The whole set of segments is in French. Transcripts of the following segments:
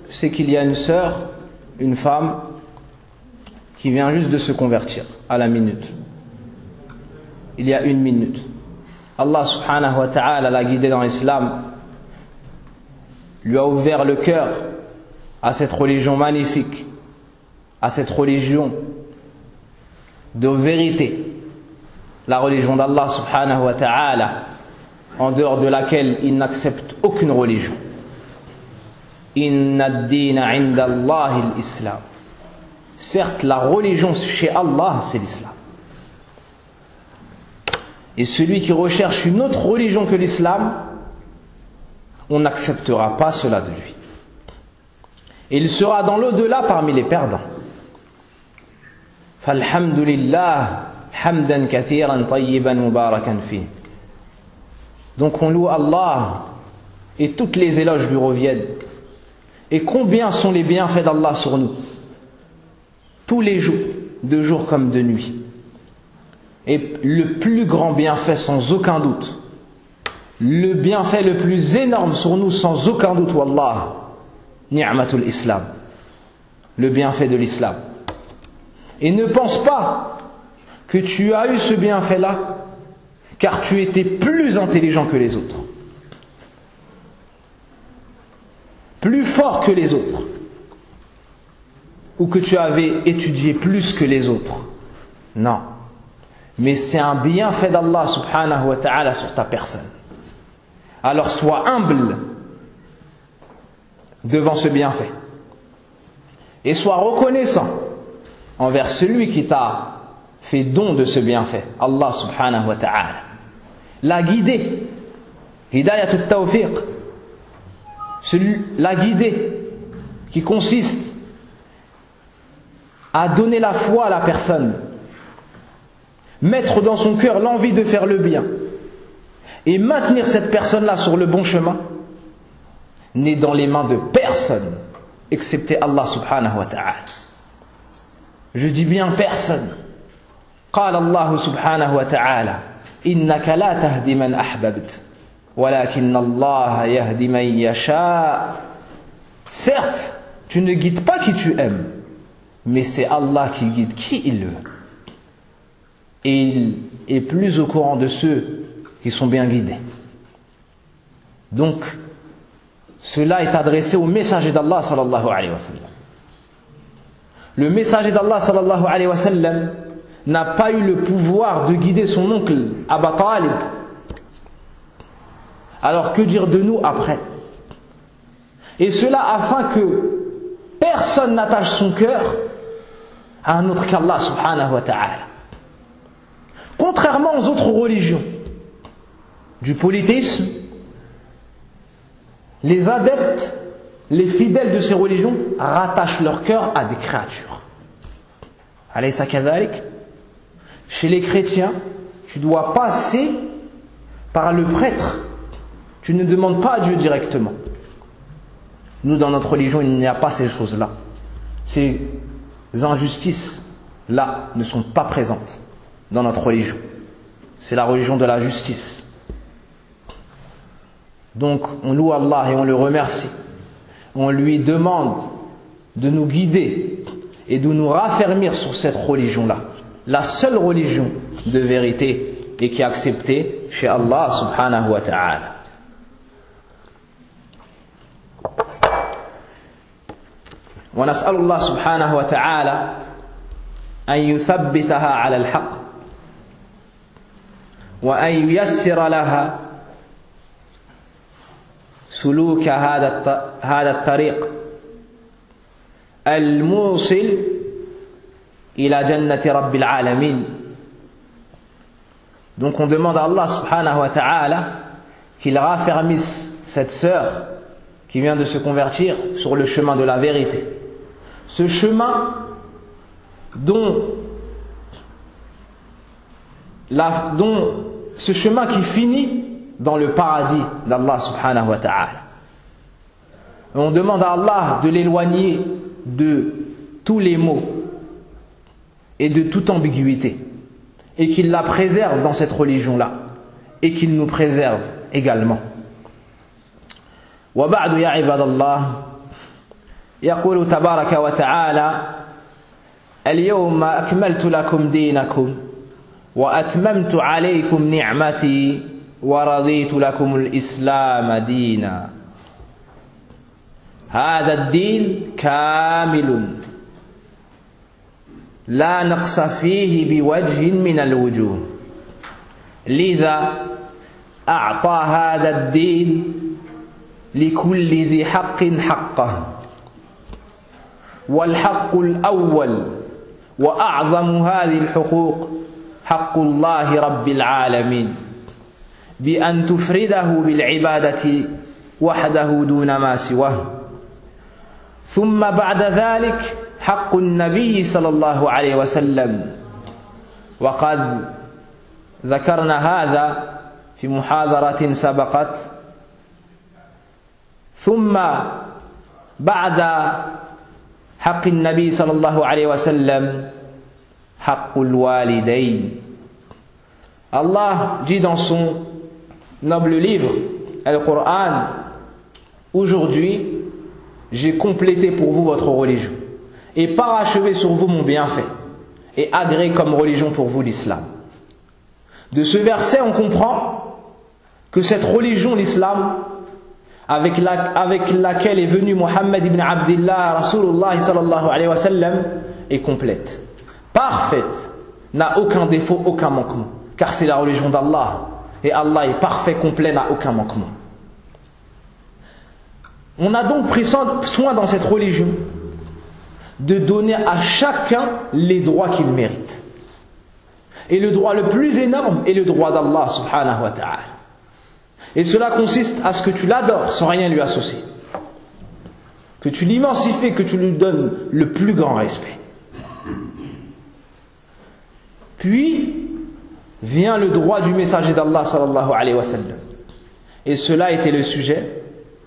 c'est qu'il y a une sœur, une femme, qui vient juste de se convertir à la minute. Il y a 1 minute. Allah subhanahu wa ta'ala l'a guidée dans l'islam, lui a ouvert le cœur à cette religion magnifique, à cette religion de vérité, la religion d'Allah subhanahu wa ta'ala, en dehors de laquelle il n'accepte aucune religion. Inna ad-dina 'inda Allahi al-islam. Certes, la religion chez Allah, c'est l'islam. Et celui qui recherche une autre religion que l'islam, on n'acceptera pas cela de lui. Et il sera dans l'au-delà parmi les perdants. Falhamdulillah, hamdan kathiran tayyiban mubarakan fi. Donc on loue Allah et toutes les éloges lui reviennent. Et combien sont les bienfaits d'Allah sur nous? Tous les jours, de jour comme de nuit. Et le plus grand bienfait sans aucun doute, le bienfait le plus énorme sur nous sans aucun doute, wallah, ni'matul islam, le bienfait de l'islam. Et ne pense pas que tu as eu ce bienfait-là car tu étais plus intelligent que les autres, plus fort que les autres, ou que tu avais étudié plus que les autres. Non. Mais c'est un bienfait d'Allah subhanahu wa ta'ala sur ta personne. Alors sois humble devant ce bienfait. Et sois reconnaissant envers celui qui t'a fait don de ce bienfait, Allah subhanahu wa ta'ala. L'a guidé, hidayatut tawfiq, la guidé qui consiste à donner la foi à la personne, mettre dans son cœur l'envie de faire le bien et maintenir cette personne-là sur le bon chemin, n'est dans les mains de personne excepté Allah subhanahu wa ta'ala. Je dis bien personne. قال الله سبحانه وتعالى إنك لا تهدي من أحببت ولكن الله يهدي من يشاء. Certes, tu ne guides pas qui tu aimes, mais c'est Allah qui guide qui il veut. Et il est plus au courant de ceux qui sont bien guidés. Donc, cela est adressé au messager d'Allah sallallahu alayhi wa sallam. Le messager d'Allah sallallahu alayhi wa sallam n'a pas eu le pouvoir de guider son oncle Abu Talib. Alors que dire de nous après? Et cela afin que personne n'attache son cœur à un autre qu'Allah subhanahu wa ta'ala. Contrairement aux autres religions du polythéisme, les adeptes, les fidèles de ces religions rattachent leur cœur à des créatures. Alaysa kadhalik? Chez les chrétiens, tu dois passer par le prêtre. Tu ne demandes pas à Dieu directement. Nous, dans notre religion, il n'y a pas ces choses-là. Ces injustices-là ne sont pas présentes dans notre religion. C'est la religion de la justice. Donc, on loue Allah et on le remercie. On lui demande de nous guider et de nous raffermir sur cette religion-là. La seule religion de vérité et qui est acceptée chez Allah subhanahu wa ta'ala. ونسأل الله سبحانه وتعالى أن يثبتها على الحق وأن ييسر لها سلوك هذا الطريق الموصل إلى جنة رب العالمين. Donc on demande à Allah subhanahu wa ta'ala qu'il raffermisse cette sœur qui vient de se convertir sur le chemin de la vérité. Ce chemin ce chemin qui finit dans le paradis d'Allah subhanahu wa ta'ala. On demande à Allah de l'éloigner de tous les maux et de toute ambiguïté et qu'il la préserve dans cette religion-là et qu'il nous préserve également. Wa ba'du ya ibadallah, يقول تبارك وتعالى اليوم أكملت لكم دينكم وأتممت عليكم نعمتي ورضيت لكم الإسلام دينا. هذا الدين كامل لا نقص فيه بوجه من الوجوه، لذا أعطى هذا الدين لكل ذي حق حقه. والحق الأول وأعظم هذه الحقوق حق الله رب العالمين بأن تفرده بالعبادة وحده دون ما سواه. ثم بعد ذلك حق النبي صلى الله عليه وسلم، وقد ذكرنا هذا في محاضرة سبقت. ثم بعد حق النبي صلى الله عليه وسلم حق الوالدين. Allah dit dans son noble livre, Al-Qur'an, aujourd'hui, j'ai complété pour vous votre religion et parachevé sur vous mon bienfait et agréé comme religion pour vous l'islam. De ce verset, on comprend que cette religion, l'islam, avec laquelle est venu Muhammad ibn Abdillah, Rasulullah sallallahu alayhi wa sallam, est complète, parfaite, n'a aucun défaut, aucun manquement, car c'est la religion d'Allah, et Allah est parfait, complet, n'a aucun manquement. On a donc pris soin dans cette religion de donner à chacun les droits qu'il mérite. Et le droit le plus énorme est le droit d'Allah subhanahu wa ta'ala. Et cela consiste à ce que tu l'adores sans rien lui associer, que tu l'immensifies, que tu lui donnes le plus grand respect. Puis vient le droit du messager d'Allah sallallahu alayhi wa sallam. Et cela était le sujet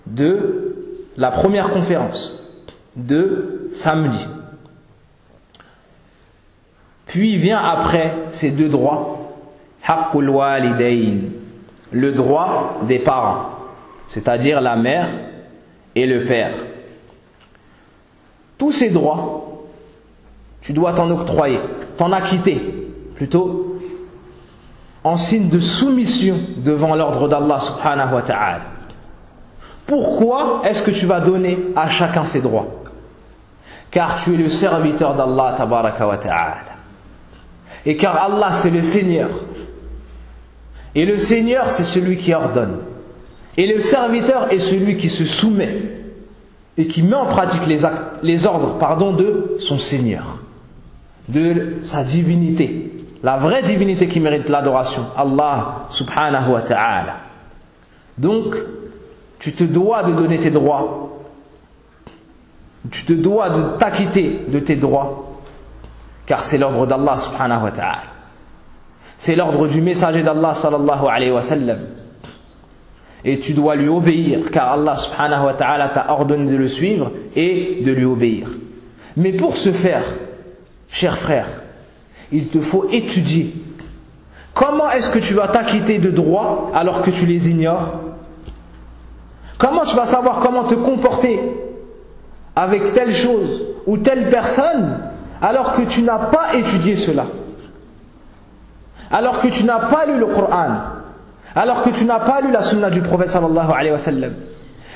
de la première conférence de samedi. Puis vient après ces deux droits, haqqul walidayn, le droit des parents, c'est-à-dire la mère et le père. Tous ces droits, tu dois t'en octroyer, t'en acquitter, plutôt, en signe de soumission devant l'ordre d'Allah subhanahu wa ta'ala. Pourquoi est-ce que tu vas donner à chacun ses droits? Car tu es le serviteur d'Allah tabaraka wa ta'ala. Et car Allah c'est le Seigneur. Et le Seigneur c'est celui qui ordonne. Et le serviteur est celui qui se soumet et qui met en pratique les ordres de son Seigneur, de sa divinité, la vraie divinité qui mérite l'adoration, Allah subhanahu wa ta'ala. Donc, tu te dois de donner tes droits, tu te dois de t'acquitter de tes droits, car c'est l'ordre d'Allah subhanahu wa ta'ala. C'est l'ordre du messager d'Allah sallallahu alayhi wa sallam. Et tu dois lui obéir, car Allah subhanahu wa ta'ala t'a ordonné de le suivre et de lui obéir. Mais pour ce faire, cher frère, il te faut étudier. Comment est-ce que tu vas t'acquitter de droits alors que tu les ignores? Comment tu vas savoir comment te comporter avec telle chose ou telle personne alors que tu n'as pas étudié cela, alors que tu n'as pas lu le Coran, alors que tu n'as pas lu la sunna du prophète sallallahu alayhi wa sallam,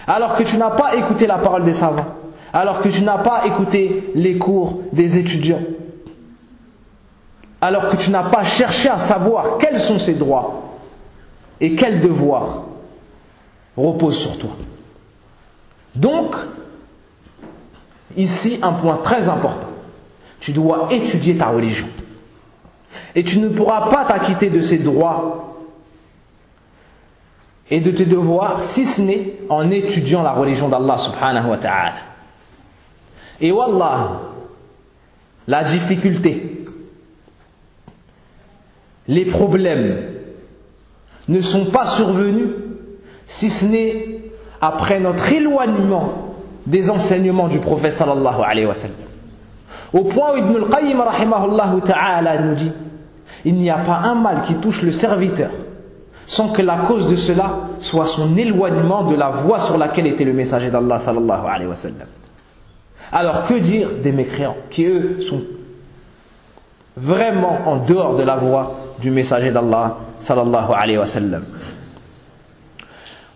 alors que tu n'as pas écouté la parole des savants, alors que tu n'as pas écouté les cours des étudiants, alors que tu n'as pas cherché à savoir quels sont ses droits et quels devoirs reposent sur toi. Donc, ici un point très important. Tu dois étudier ta religion. Et tu ne pourras pas t'acquitter de ces droits et de tes devoirs si ce n'est en étudiant la religion d'Allah subhanahu wa ta'ala. Et wallah, la difficulté, les problèmes ne sont pas survenus si ce n'est après notre éloignement des enseignements du prophète sallallahu alayhi wa sallam. Au point où Ibn al-Qayyim rahimahullah ta'ala nous dit: il n'y a pas un mal qui touche le serviteur sans que la cause de cela soit son éloignement de la voie sur laquelle était le messager d'Allah sallallahu alayhi wa sallam. Alors que dire des mécréants qui eux sont vraiment en dehors de la voie du messager d'Allah sallallahu alayhi wa sallam.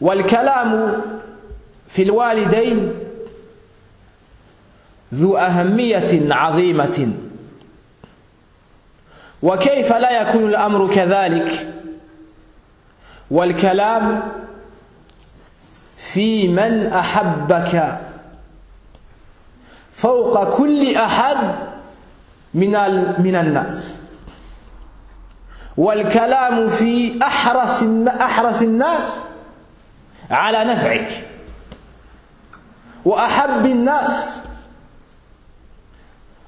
والكلام في الوالدين ذو أهمية عظيمة وكيف لا يكون الأمر كذلك والكلام في من أحبك فوق كل أحد من الناس والكلام في أحرص الناس على نفعك وأحب الناس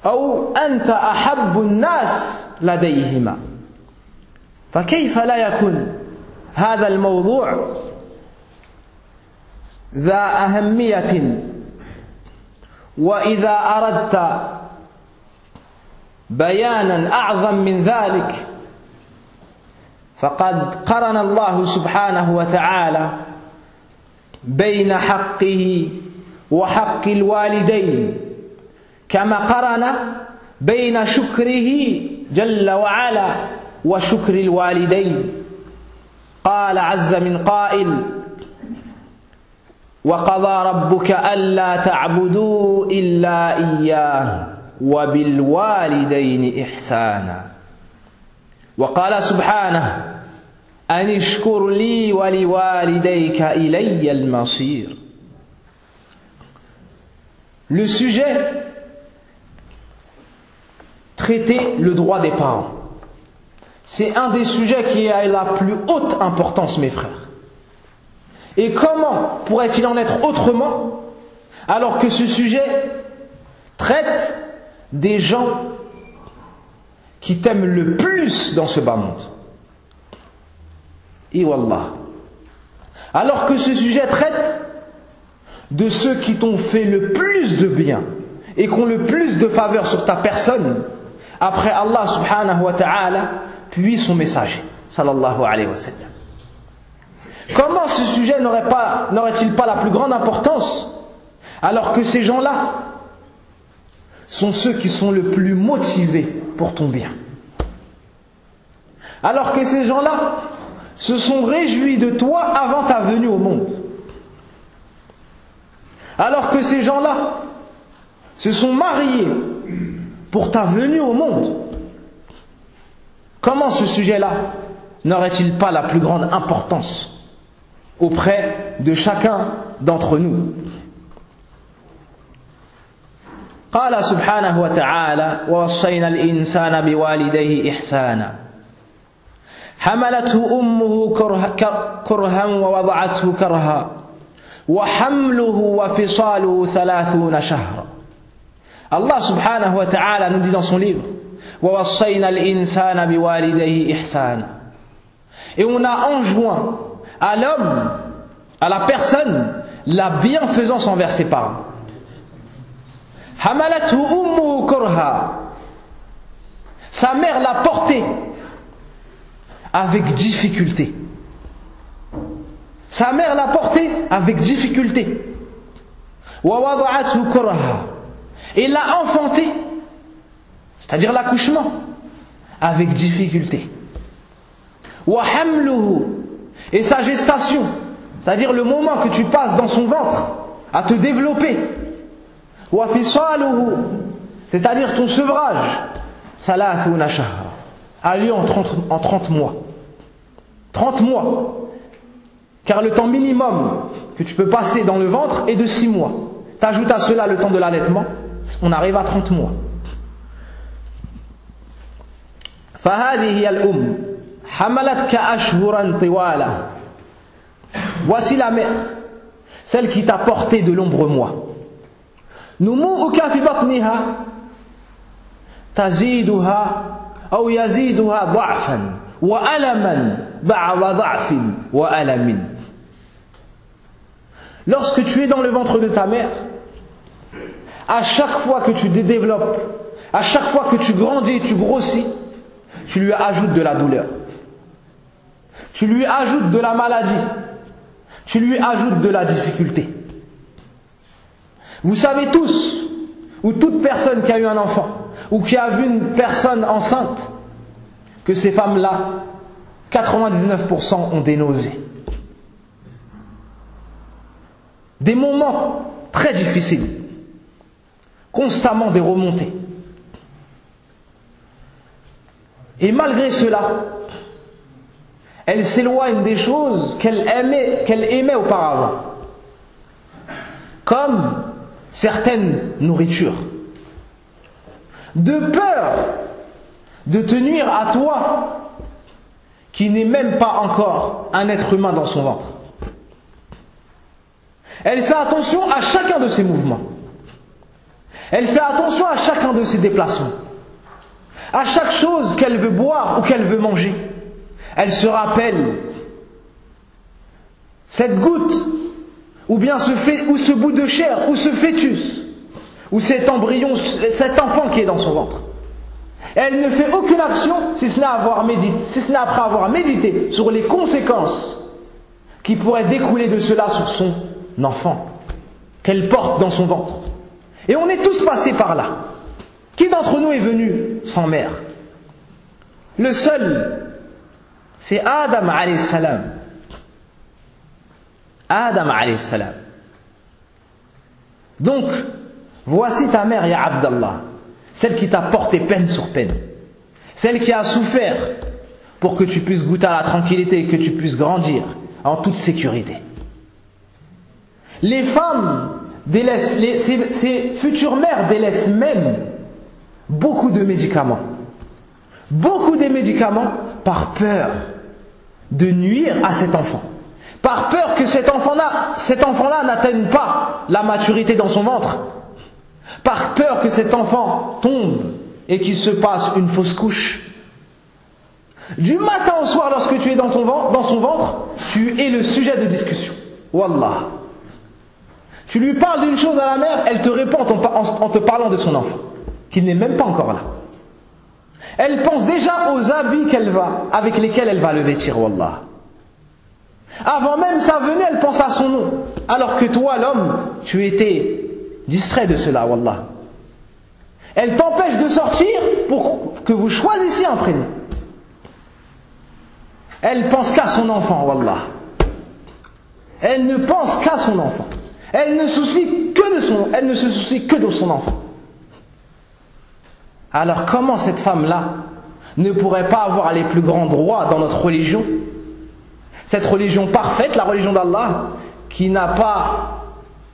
أو أنت أحب الناس لديهما فكيف لا يكون هذا الموضوع ذا أهمية وإذا أردت بيانا أعظم من ذلك فقد قرن الله سبحانه وتعالى بين حقه وحق الوالدين كما قرن بين شكره جل وعلا وشكر الوالدين قال عز من قائل وقضى ربك ألا تعبدوا إلا إياه وبالوالدين إحسانا وقال سبحانه أن اشكر لي ولوالديك إلي المصير. Le sujet traiter le droit des parents, c'est un des sujets qui a la plus haute importance, mes frères. Et comment pourrait-il en être autrement alors que ce sujet traite des gens qui t'aiment le plus dans ce bas monde? Et wallah. Alors que ce sujet traite de ceux qui t'ont fait le plus de bien et qui ont le plus de faveur sur ta personne après Allah subhanahu wa ta'ala puis son messager sallallahu alayhi wa sallam. Comment ce sujet n'aurait-il pas la plus grande importance alors que ces gens-là sont ceux qui sont le plus motivés pour ton bien? Alors que ces gens-là se sont réjouis de toi avant ta venue au monde. Alors que ces gens-là se sont mariés pour ta venue au monde. Comment ce sujet-là n'aurait-il pas la plus grande importance auprès de chacun d'entre nous? قال سبحانه وتعالى ووصينا الإنسان بوالديه إحسانا حملته أمه كرها ووضعته كرها وحمله وفصاله 30 شهرا. Allah subhanahu wa ta'ala nous dit dans son livre ووصينا الإنسان بوالديه إحسانا. Et on a enjoint à l'homme, à la personne, la bienfaisance envers ses parents. حملته أمه كرها. Sa mère l'a porté avec difficulté. Sa mère l'a porté avec difficulté. ووضعته كرها. Et l'a enfanté, c'est-à-dire l'accouchement, avec difficulté. وحمله. Et sa gestation, c'est-à-dire le moment que tu passes dans son ventre à te développer. وفصاله. C'est-à-dire ton sevrage. 30 شهرا. A lieu en 30 mois. 30 mois. Car le temps minimum que tu peux passer dans le ventre est de 6 mois. T'ajoutes à cela le temps de l'allaitement, on arrive à 30 mois. فهذه هي الأم حملتك أشهرا طوالا. Voici la mère, celle qui t'a porté de nombreux mois. نموءك في بطنها تزيدها أو يزيدها ضعفا وألما بعد ضعف وألم. Lorsque tu es dans le ventre de ta mère, à chaque fois que tu te développes, à chaque fois que tu grandis, tu grossis, tu lui ajoutes de la douleur, tu lui ajoutes de la maladie, tu lui ajoutes de la difficulté. Vous savez tous ou toute personne qui a eu un enfant, ou qui a vu une personne enceinte, que ces femmes-là, 99% ont des nausées. Des moments très difficiles, constamment des remontées. Et malgré cela, elles s'éloignent des choses qu'elles aimaient auparavant, comme certaines nourritures, de peur de te nuire à toi qui n'est même pas encore un être humain dans son ventre. Elle fait attention à chacun de ses mouvements. Elle fait attention à chacun de ses déplacements. À chaque chose qu'elle veut boire ou qu'elle veut manger. Elle se rappelle cette goutte, ou bien ce bout de chair, ou ce fœtus, ou cet embryon, cet enfant qui est dans son ventre. Elle ne fait aucune action si ce n'est après avoir médité sur les conséquences qui pourraient découler de cela sur son enfant qu'elle porte dans son ventre. Et on est tous passés par là. Qui d'entre nous est venu sans mère? Le seul, c'est Adam alayhi salam. Adam alayhi salam. Donc, voici ta mère, ya Abdallah, celle qui t'a porté peine sur peine, celle qui a souffert pour que tu puisses goûter à la tranquillité et que tu puisses grandir en toute sécurité. Les femmes délaissent, ces futures mères délaissent même beaucoup de médicaments. Beaucoup de médicaments par peur de nuire à cet enfant. Par peur que cet enfant-là n'atteigne pas la maturité dans son ventre. Par peur que cet enfant tombe et qu'il se passe une fausse couche. Du matin au soir, lorsque tu es dans son ventre, tu es le sujet de discussion. Wallah. Tu lui parles d'une chose à la mère, elle te répond en te parlant de son enfant, qui n'est même pas encore là. Elle pense déjà aux habits avec lesquels elle va le vêtir, wallah. Avant même sa venue, elle pense à son nom. Alors que toi, l'homme, tu étais distrait de cela, wallah. Elle t'empêche de sortir pour que vous choisissiez un prénom. Elle pense qu'à son enfant, wallah. Elle ne pense qu'à son enfant. Elle ne se soucie que de son enfant. Alors comment cette femme-là ne pourrait pas avoir les plus grands droits dans notre religion? Cette religion parfaite, la religion d'Allah, qui n'a pas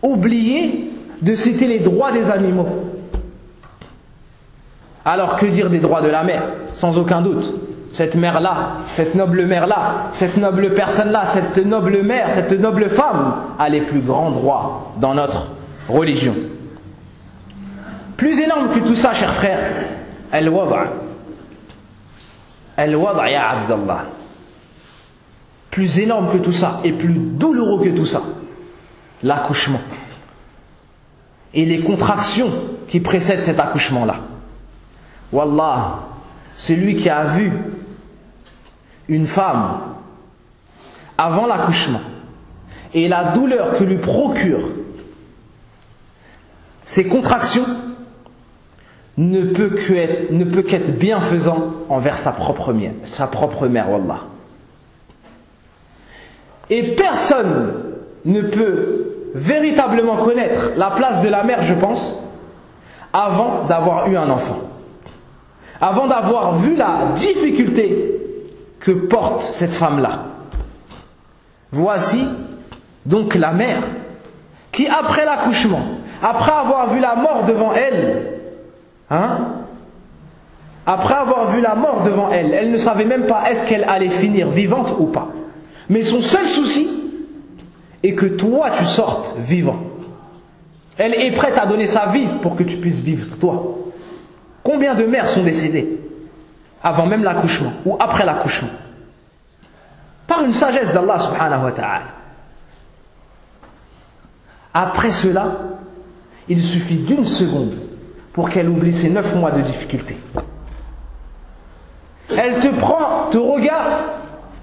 oublié de citer les droits des animaux. Alors que dire des droits de la mère? Sans aucun doute. Cette mère-là, cette noble mère-là, cette noble personne-là, cette noble mère, cette noble femme a les plus grands droits dans notre religion. Plus énorme que tout ça, chers frères, al-wada'. Al-wada' ya Abdallah. Plus énorme que tout ça et plus douloureux que tout ça, l'accouchement. Et les contractions qui précèdent cet accouchement-là. Wallah, celui qui a vu une femme avant l'accouchement et la douleur que lui procure ces contractions ne peut qu'être bienfaisant envers sa propre mère, wallah. Et personne ne peut véritablement connaître la place de la mère, je pense, avant d'avoir eu un enfant. Avant d'avoir vu la difficulté que porte cette femme-là. Voici donc la mère qui, après l'accouchement, après avoir vu la mort devant elle, elle ne savait même pas est-ce qu'elle allait finir vivante ou pas. Mais son seul souci est que toi tu sortes vivant. Elle est prête à donner sa vie pour que tu puisses vivre toi. Combien de mères sont décédées avant même l'accouchement ou après l'accouchement? Par une sagesse d'Allah subhanahu wa ta'ala. Après cela, il suffit d'une seconde pour qu'elle oublie ses 9 mois de difficulté. Elle te prend, te regarde,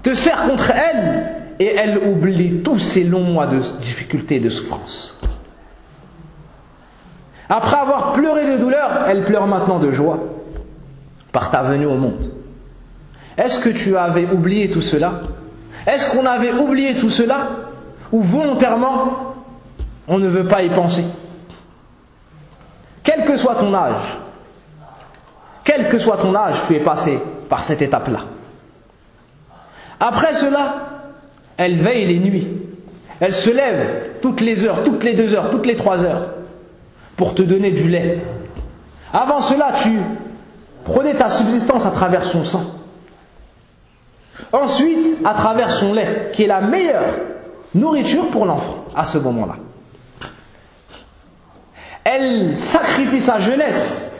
te serre contre elle et elle oublie tous ces longs mois de difficulté et de souffrance. Après avoir pleuré de douleur, elle pleure maintenant de joie par ta venue au monde. Est-ce que tu avais oublié tout cela? Est-ce qu'on avait oublié tout cela? Ou volontairement, on ne veut pas y penser? Quel que soit ton âge, tu es passé par cette étape-là. Après cela, elle veille les nuits. Elle se lève toutes les heures, toutes les 2 heures, toutes les 3 heures pour te donner du lait. Avant cela, tu prenais ta subsistance à travers son sang. Ensuite, à travers son lait, qui est la meilleure nourriture pour l'enfant à ce moment-là. Elle sacrifie sa jeunesse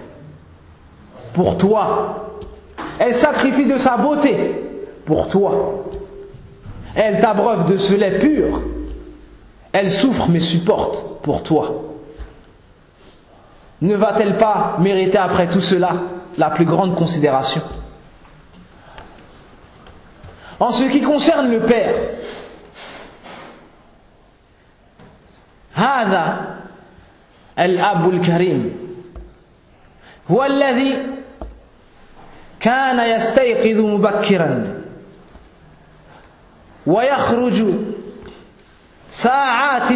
pour toi. Elle sacrifie de sa beauté pour toi. Elle t'abreuve de ce lait pur. Elle souffre mais supporte pour toi. Ne va-t-elle pas mériter après tout cela la plus grande considération? En ce qui concerne le père, هذا الأب الكريم هو الذي كان يستيقظ مبكرا ويخرج ساعات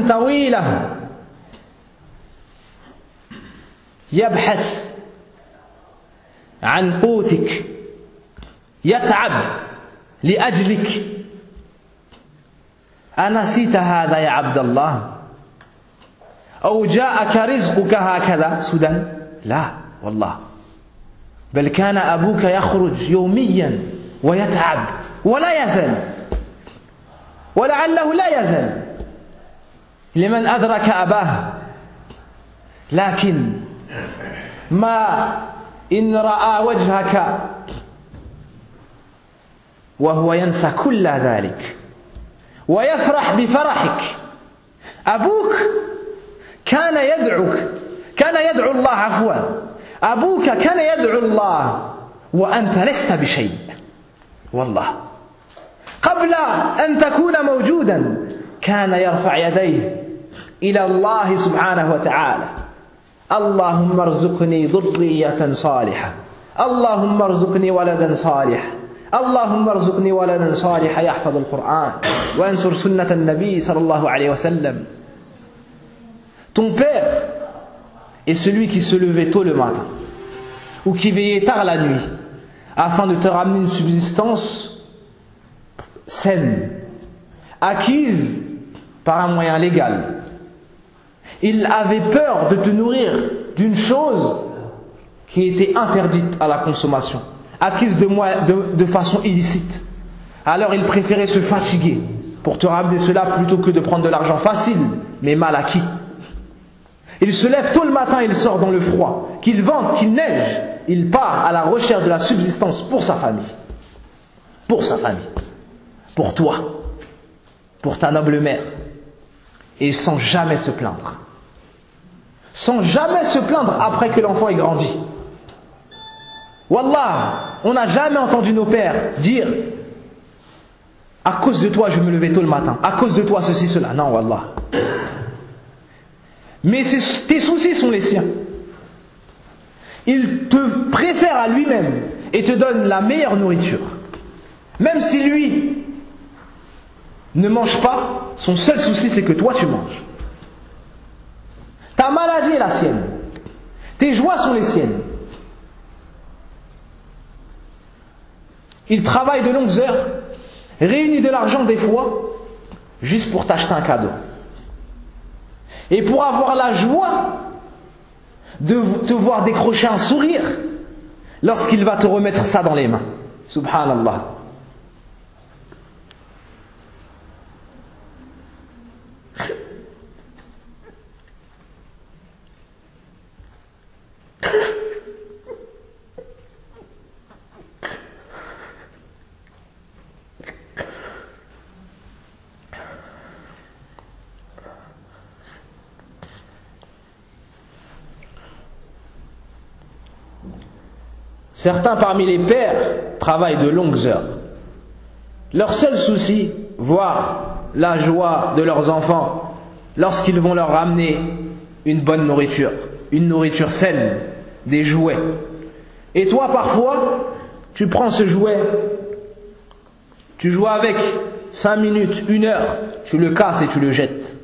طويلة يبحث عن قوتك، يتعب لأجلك. أنسيت هذا يا عبد الله؟ أو جاءك رزقك هكذا سدى؟ لا والله، بل كان أبوك يخرج يوميا ويتعب ولا يزال، ولعله لا يزال لمن أدرك أباه. لكن ما إن رأى وجهك وهو ينسى كل ذلك ويفرح بفرحك. أبوك كان يدعو الله عفوا، أبوك كان يدعو الله وأنت لست بشيء والله. قبل أن تكون موجودا كان يرفع يديه إلى الله سبحانه وتعالى: اللهم ارزقني ذرية صالحة، اللهم ارزقني ولدا صالحا، اللهم ارزقني ولدا صالحا يحفظ القرآن وينصر سنة النبي صلى الله عليه وسلم. Ton père est celui qui se levait tôt le matin ou qui veillait tard la nuit afin de te ramener une subsistance saine, acquise par un moyen légal. Il avait peur de te nourrir d'une chose qui était interdite à la consommation, acquise de façon illicite. Alors il préférait se fatiguer pour te ramener cela plutôt que de prendre de l'argent facile mais mal acquis. Il se lève tôt le matin, il sort dans le froid, qu'il vente, qu'il neige, il part à la recherche de la subsistance pour sa famille, pour toi, pour ta noble mère, et sans jamais se plaindre. Sans jamais se plaindre après que l'enfant ait grandi. Wallah, on n'a jamais entendu nos pères dire: à cause de toi je me levais tôt le matin, à cause de toi ceci, cela. Non, wallah. Mais tes soucis sont les siens. Il te préfère à lui-même et te donne la meilleure nourriture. Même si lui ne mange pas, son seul souci c'est que toi tu manges. Ta maladie est la sienne. Tes joies sont les siennes. Il travaille de longues heures, réunit de l'argent des fois, juste pour t'acheter un cadeau. Et pour avoir la joie de te voir décrocher un sourire lorsqu'il va te remettre ça dans les mains. Subhanallah. Certains parmi les pères travaillent de longues heures. Leur seul souci, voire la joie de leurs enfants lorsqu'ils vont leur ramener une bonne nourriture, une nourriture saine, des jouets. Et toi, parfois, tu prends ce jouet, tu joues avec 5 minutes, 1 heure, tu le casses et tu le jettes.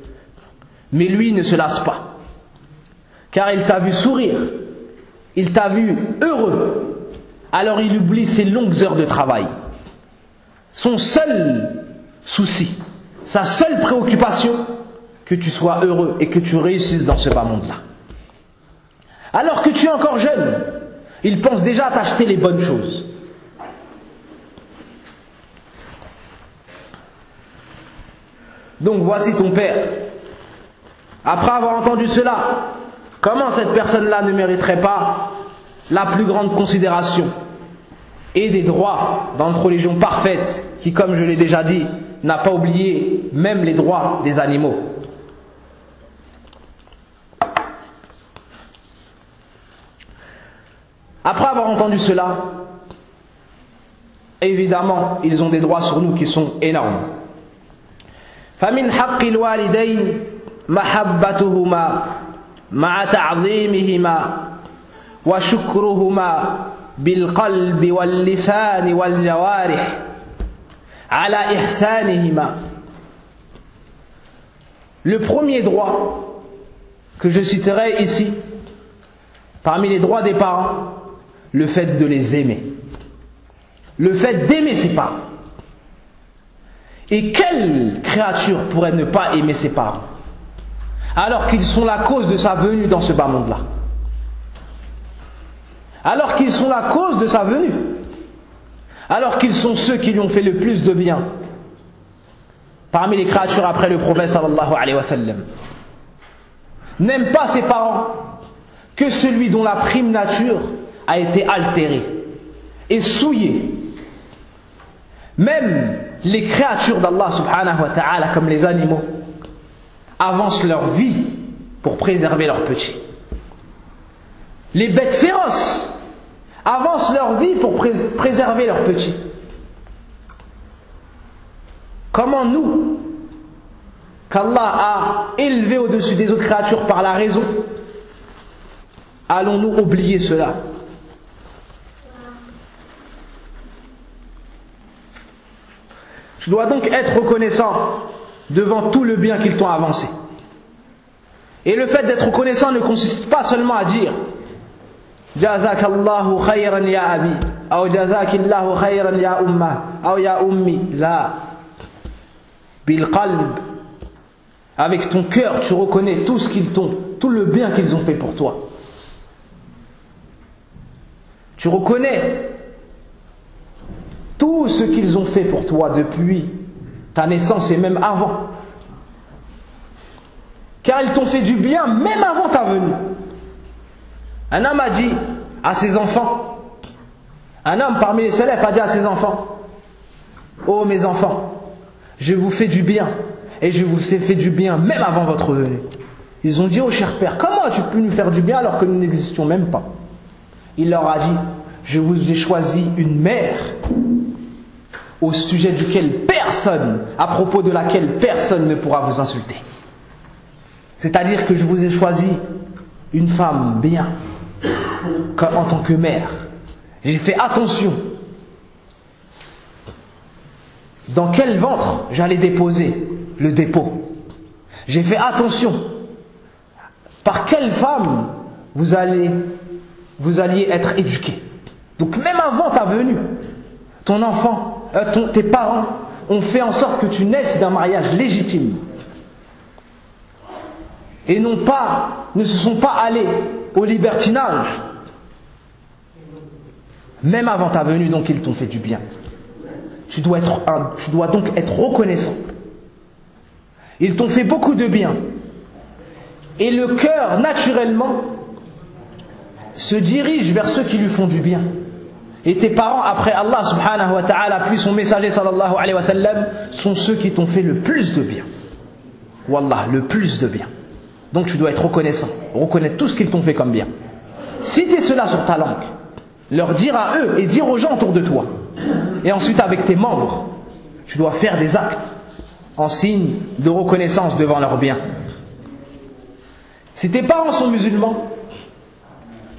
Mais lui ne se lasse pas, car il t'a vu sourire, il t'a vu heureux, alors il oublie ses longues heures de travail. Son seul souci, sa seule préoccupation, que tu sois heureux et que tu réussisses dans ce bas monde-là. Alors que tu es encore jeune, il pense déjà à t'acheter les bonnes choses. Donc voici ton père. Après avoir entendu cela, comment cette personne-là ne mériterait pas la plus grande considération et des droits dans notre religion parfaite, qui, comme je l'ai déjà dit, n'a pas oublié même les droits des animaux. Après avoir entendu cela, évidemment, ils ont des droits sur nous qui sont énormes. فمن حق الوالدين محبتهما مع تعظيمهما وشكرهما بالقلب واللسان والجوارح على إحسانهما. Le premier droit que je citerai ici, parmi les droits des parents, le fait de les aimer. Le fait d'aimer ses parents. Et quelle créature pourrait ne pas aimer ses parents, alors qu'ils sont la cause de sa venue dans ce bas monde-là? Alors qu'ils sont la cause de sa venue, alors qu'ils sont ceux qui lui ont fait le plus de bien parmi les créatures après le prophète sallallahu alayhi wa sallam. N'aime pas ses parents que celui dont la prime nature a été altérée et souillée. Même les créatures d'Allah subhanahu wa ta'ala, comme les animaux, avancent leur vie pour préserver leurs petits. Les bêtes féroces avancent leur vie pour préserver leurs petits. Comment nous, qu'Allah a élevés au-dessus des autres créatures par la raison, allons-nous oublier cela? Tu dois donc être reconnaissant devant tout le bien qu'ils t'ont avancé. Et le fait d'être reconnaissant ne consiste pas seulement à dire Jazakallahu khayran ya abi, ou Jazakillahu khayran ya umma, ou ya ummi. La bil qalb, avec ton cœur, tu reconnais tout ce qu'ils t'ont, tout le bien qu'ils ont fait pour toi. Tu reconnais tout ce qu'ils ont fait pour toi depuis ta naissance et même avant. Car ils t'ont fait du bien même avant ta venue. Un homme a dit à ses enfants, un homme parmi les salafs a dit à ses enfants: ô mes enfants, je vous fais du bien et je vous ai fait du bien même avant votre venue. Ils ont dit: ô cher père, comment as-tu pu nous faire du bien alors que nous n'existions même pas? Il leur a dit: je vous ai choisi une mère au sujet duquel personne, à propos de laquelle personne ne pourra vous insulter. C'est-à-dire que je vous ai choisi une femme bien en tant que mère. J'ai fait attention dans quel ventre j'allais déposer le dépôt. J'ai fait attention par quelle femme vous alliez être éduqué. Donc même avant ta venue, ton enfant, tes parents ont fait en sorte que tu naisses d'un mariage légitime. Et ne se sont pas allés au libertinage. Même avant ta venue, donc ils t'ont fait du bien. Tu dois donc être reconnaissant. Ils t'ont fait beaucoup de bien. Et le cœur, naturellement, se dirige vers ceux qui lui font du bien. Et tes parents, après Allah subhanahu wa ta'ala, puis son messager sallallahu alayhi wa sallam, sont ceux qui t'ont fait le plus de bien. Wallah, le plus de bien. Donc tu dois être reconnaissant, reconnaître tout ce qu'ils t'ont fait comme bien. Citer cela sur ta langue, leur dire à eux et dire aux gens autour de toi. Et ensuite avec tes membres, tu dois faire des actes en signe de reconnaissance devant leurs biens. Si tes parents sont musulmans,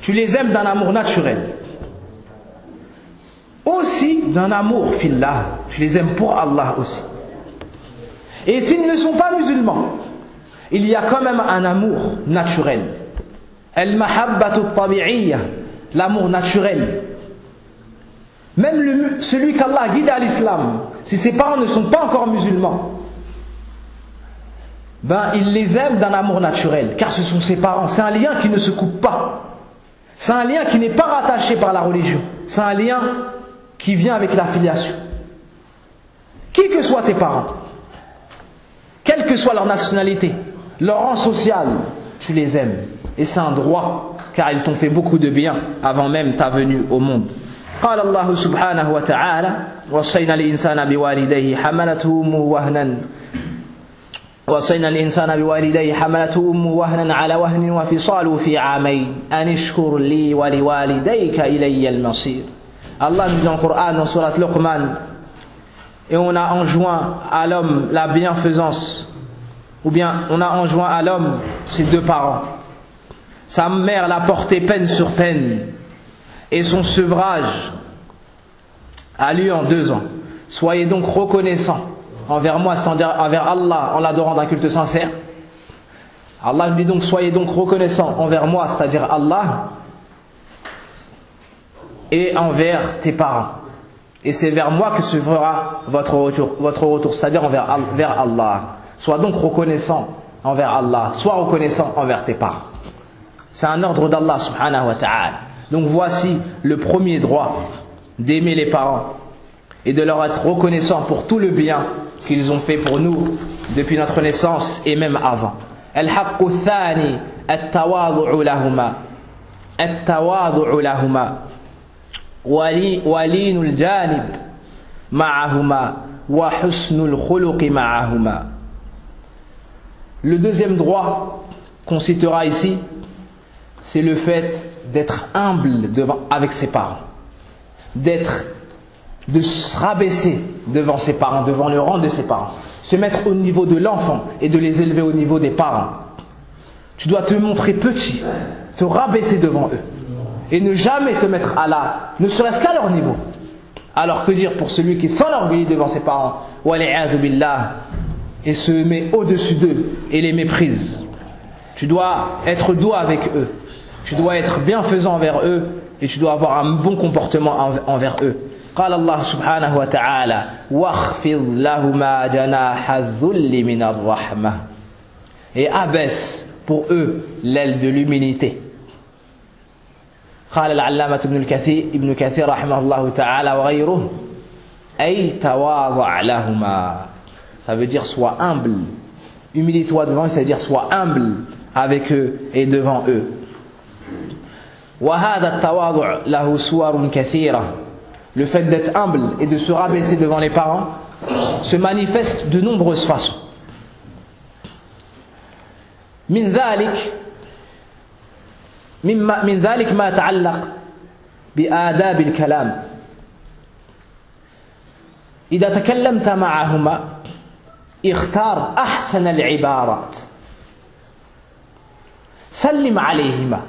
tu les aimes d'un amour naturel. Aussi d'un amour fillah, tu les aimes pour Allah aussi. Et s'ils ne sont pas musulmans, il y a quand même un amour naturel. Al-mahabbatu tabi'iyya, l'amour naturel. Même celui qu'Allah guide à l'islam, si ses parents ne sont pas encore musulmans, il les aime d'un amour naturel, car ce sont ses parents. C'est un lien qui ne se coupe pas. C'est un lien qui n'est pas rattaché par la religion. C'est un lien qui vient avec la filiation. Qui que soient tes parents, quelle que soit leur nationalité, leur rang social, tu les aimes. Et c'est un droit, car ils t'ont fait beaucoup de bien avant même ta venue au monde. قال الله سبحانه وتعالى وصينا الإنسان بوالديه حملته أمه وهنا على وهن وفصاله في عامين أن اشكر لي ولوالديك إلي المصير. Allah nous dit dans le Coran, dans Surat Luqman, et on a enjoint à l'homme la bienfaisance, ou bien on a enjoint à l'homme ses deux parents. Sa mère l'a porté peine sur peine, et son sevrage a lieu en 2 ans. Soyez donc reconnaissants envers moi, c'est-à-dire envers Allah, en l'adorant d'un culte sincère. Allah nous dit donc, soyez donc reconnaissants envers moi, c'est-à-dire Allah, et envers tes parents. Et c'est vers moi que se fera votre retour, c'est-à-dire vers Allah. Sois donc reconnaissant envers Allah, sois reconnaissant envers tes parents. C'est un ordre d'Allah subhanahu wa ta'ala. Donc voici le premier droit, d'aimer les parents et de leur être reconnaissant pour tout le bien qu'ils ont fait pour nous depuis notre naissance et même avant. Al-haqqu thani at-tawadu'u lahuma walinul janib ma'ahuma wa husnul khuluqi ma'ahuma. Le deuxième droit qu'on citera ici, c'est le fait d'être humble avec ses parents, de se rabaisser devant ses parents, devant le rang de ses parents, se mettre au niveau de l'enfant et de les élever au niveau des parents. Tu dois te montrer petit, te rabaisser devant eux et ne jamais te mettre ne serait-ce qu'à leur niveau. Alors que dire pour celui qui s'enorgueillit devant ses parents, wali'adhu billah, et se met au-dessus d'eux et les méprise. Tu dois être doux avec eux, tu dois être bienfaisant envers eux et tu dois avoir un bon comportement envers eux. قال الله سبحانه وتعالى واخفض لهما جناح الذل من الرحمة, et abaisse pour eux l'aile de l'humilité. قال العلامة ابن كثير رحمه الله تعالى وغيره أي تواضع لهما, ça veut dire sois humble, humilie-toi devant eux, ça veut dire sois humble avec eux et devant eux. وهذا التواضع له صور كثيرة, le fait d'être humble et de se rabaisser devant les parents se manifeste de nombreuses façons. من ذلك ما يتعلق بآداب الكلام. إذا تكلمت معهما اختار أحسن العبارات, سلم عليهما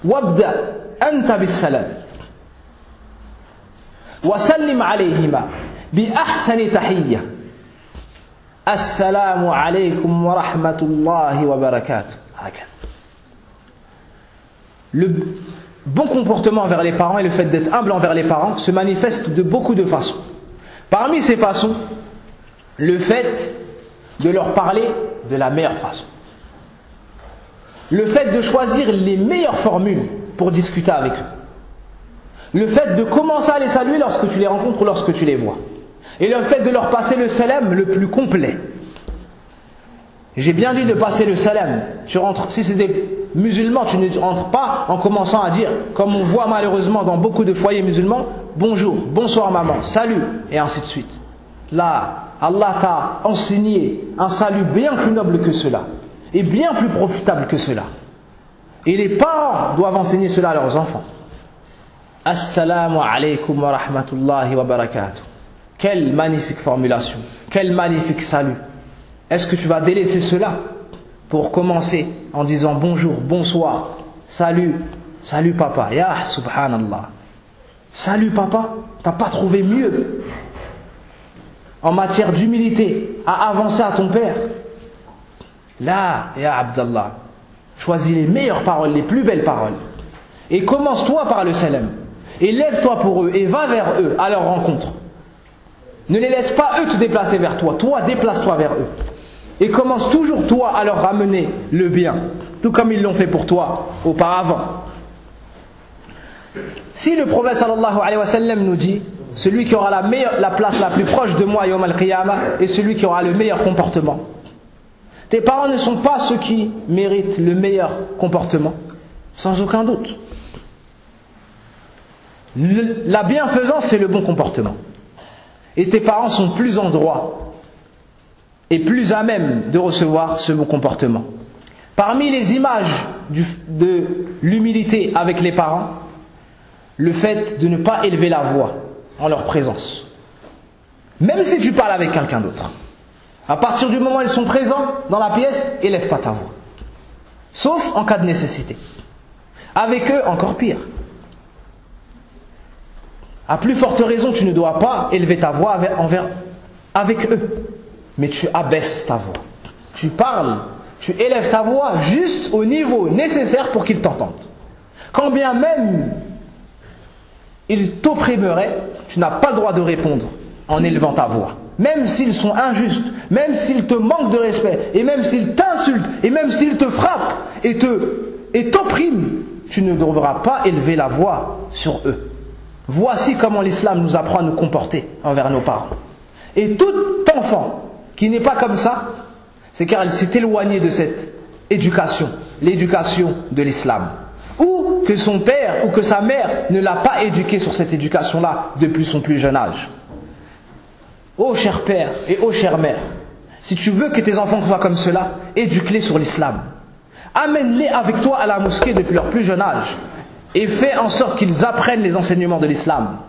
وابدأ أنت بالسلام وسلم عليهما بأحسن تحية, السلام عليكم ورحمة الله وبركاته. Le bon comportement envers les parents et le fait d'être humble envers les parents se manifeste de beaucoup de façons. Parmi ces façons, le fait de leur parler de la meilleure façon, le fait de choisir les meilleures formules pour discuter avec eux, le fait de commencer à les saluer lorsque tu les rencontres ou lorsque tu les vois, et le fait de leur passer le salam le plus complet. J'ai bien dit de passer le salam. Tu rentres, si c'est des musulmans, tu ne rentres pas en commençant à dire, comme on voit malheureusement dans beaucoup de foyers musulmans, bonjour, bonsoir maman, salut, et ainsi de suite. Là, Allah t'a enseigné un salut bien plus noble que cela, et bien plus profitable que cela. Et les parents doivent enseigner cela à leurs enfants. Assalamu alaikum wa rahmatullahi wa barakatuh. Quelle magnifique formulation, quel magnifique salut. Est-ce que tu vas délaisser cela pour commencer en disant bonjour, bonsoir, salut, salut papa, ya subhanallah. Salut papa, t'as pas trouvé mieux en matière d'humilité à avancer à ton père? Là, ya Abdallah, choisis les meilleures paroles, les plus belles paroles. Et commence-toi par le salam. Et lève-toi pour eux et va vers eux à leur rencontre. Ne les laisse pas eux te déplacer vers toi. Toi, déplace-toi vers eux. Et commence toujours toi à leur ramener le bien. Tout comme ils l'ont fait pour toi auparavant. Si le prophète sallallahu alayhi wa sallam nous dit, celui qui aura la place la plus proche de moi yawm al-qiyamah est celui qui aura le meilleur comportement. Tes parents ne sont pas ceux qui méritent le meilleur comportement, sans aucun doute. La bienfaisance, c'est le bon comportement. Et tes parents sont plus en droit et plus à même de recevoir ce bon comportement. Parmi les images de l'humilité avec les parents, le fait de ne pas élever la voix en leur présence. Même si tu parles avec quelqu'un d'autre. À partir du moment où ils sont présents dans la pièce, élève pas ta voix. Sauf en cas de nécessité. Avec eux, encore pire. À plus forte raison, tu ne dois pas élever ta voix avec eux. Mais tu abaisses ta voix. Tu parles, tu élèves ta voix juste au niveau nécessaire pour qu'ils t'entendent. Quand bien même ils t'opprimeraient, tu n'as pas le droit de répondre en élevant ta voix. Même s'ils sont injustes, même s'ils te manquent de respect, et même s'ils t'insultent, et même s'ils te frappent et t'oppriment, tu ne devras pas élever la voix sur eux. Voici comment l'islam nous apprend à nous comporter envers nos parents. Et tout enfant qui n'est pas comme ça, c'est car il s'est éloigné de cette éducation, l'éducation de l'islam. Ou que son père ou que sa mère ne l'a pas éduqué sur cette éducation-là depuis son plus jeune âge. Ô cher père et ô chère mère, si tu veux que tes enfants soient comme cela, éduque-les sur l'islam. Amène-les avec toi à la mosquée depuis leur plus jeune âge et fais en sorte qu'ils apprennent les enseignements de l'islam.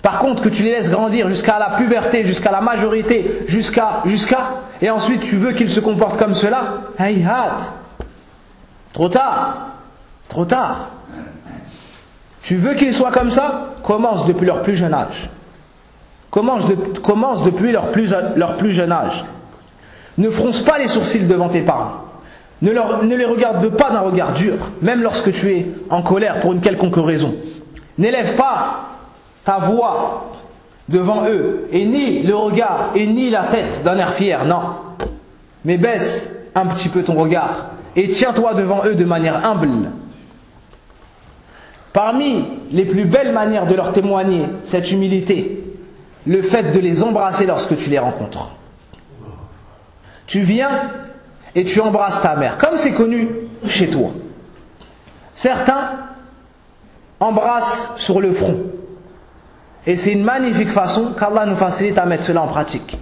Par contre, que tu les laisses grandir jusqu'à la puberté, jusqu'à la majorité, et ensuite tu veux qu'ils se comportent comme cela, hayhat, trop tard. Tu veux qu'ils soient comme ça? Commence depuis leur plus jeune âge. Commence depuis leur plus jeune âge. Ne fronce pas les sourcils devant tes parents. Ne les regarde pas d'un regard dur, même lorsque tu es en colère pour une quelconque raison. N'élève pas ta voix devant eux, et ni le regard, et ni la tête d'un air fier, non. Mais baisse un petit peu ton regard, et tiens-toi devant eux de manière humble. Parmi les plus belles manières de leur témoigner cette humilité, le fait de les embrasser lorsque tu les rencontres. Tu viens et tu embrasses ta mère, comme c'est connu chez toi. Certains embrassent sur le front. Et c'est une magnifique façon qu'Allah nous facilite à mettre cela en pratique.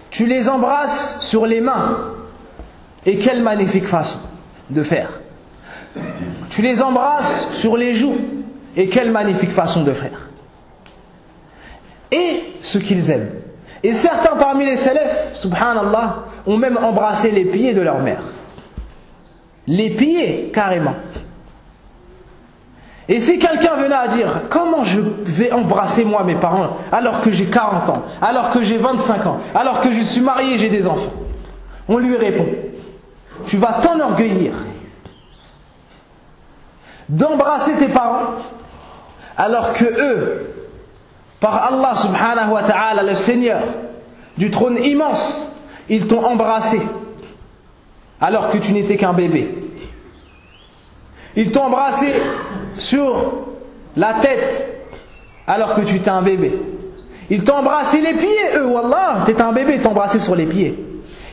Tu les embrasses sur les mains. Et quelle magnifique façon de faire. Tu les embrasses sur les joues. Et quelle magnifique façon de faire. Et ce qu'ils aiment. Et certains parmi les salafs, subhanallah, ont même embrassé les pieds de leur mère. Les pieds, carrément. Et si quelqu'un venait à dire, comment je vais embrasser moi mes parents alors que j'ai 40 ans, alors que j'ai 25 ans, alors que je suis marié et j'ai des enfants? On lui répond, tu vas t'enorgueillir d'embrasser tes parents alors que eux, par Allah subhanahu wa ta'ala, le Seigneur du trône immense, ils t'ont embrassé alors que tu n'étais qu'un bébé. Ils t'ont embrassé sur la tête alors que tu étais un bébé. Ils t'ont embrassé les pieds, eux, wallah, t'étais un bébé, ils t'ont embrassé sur les pieds.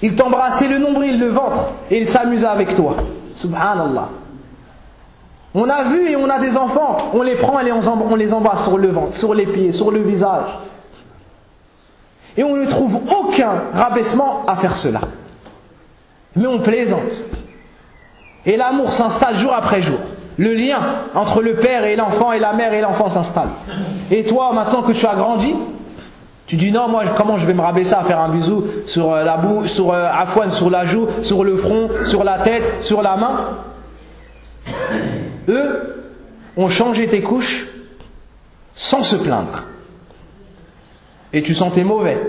Ils t'ont embrassé le nombril, le ventre, et ils s'amusaient avec toi. Subhanallah. On a vu et on a des enfants, on les prend et on les embrasse sur le ventre, sur les pieds, sur le visage. Et on ne trouve aucun rabaissement à faire cela. Mais on plaisante. Et l'amour s'installe jour après jour. le lien entre le père et l'enfant et la mère et l'enfant s'installe. Et toi, maintenant que tu as grandi, tu dis non, moi comment je vais me rabaisser à faire un bisou sur la bouche, sur la joue, sur le front, sur la tête, sur la main. Eux ont changé tes couches sans se plaindre. Et tu sentais mauvais.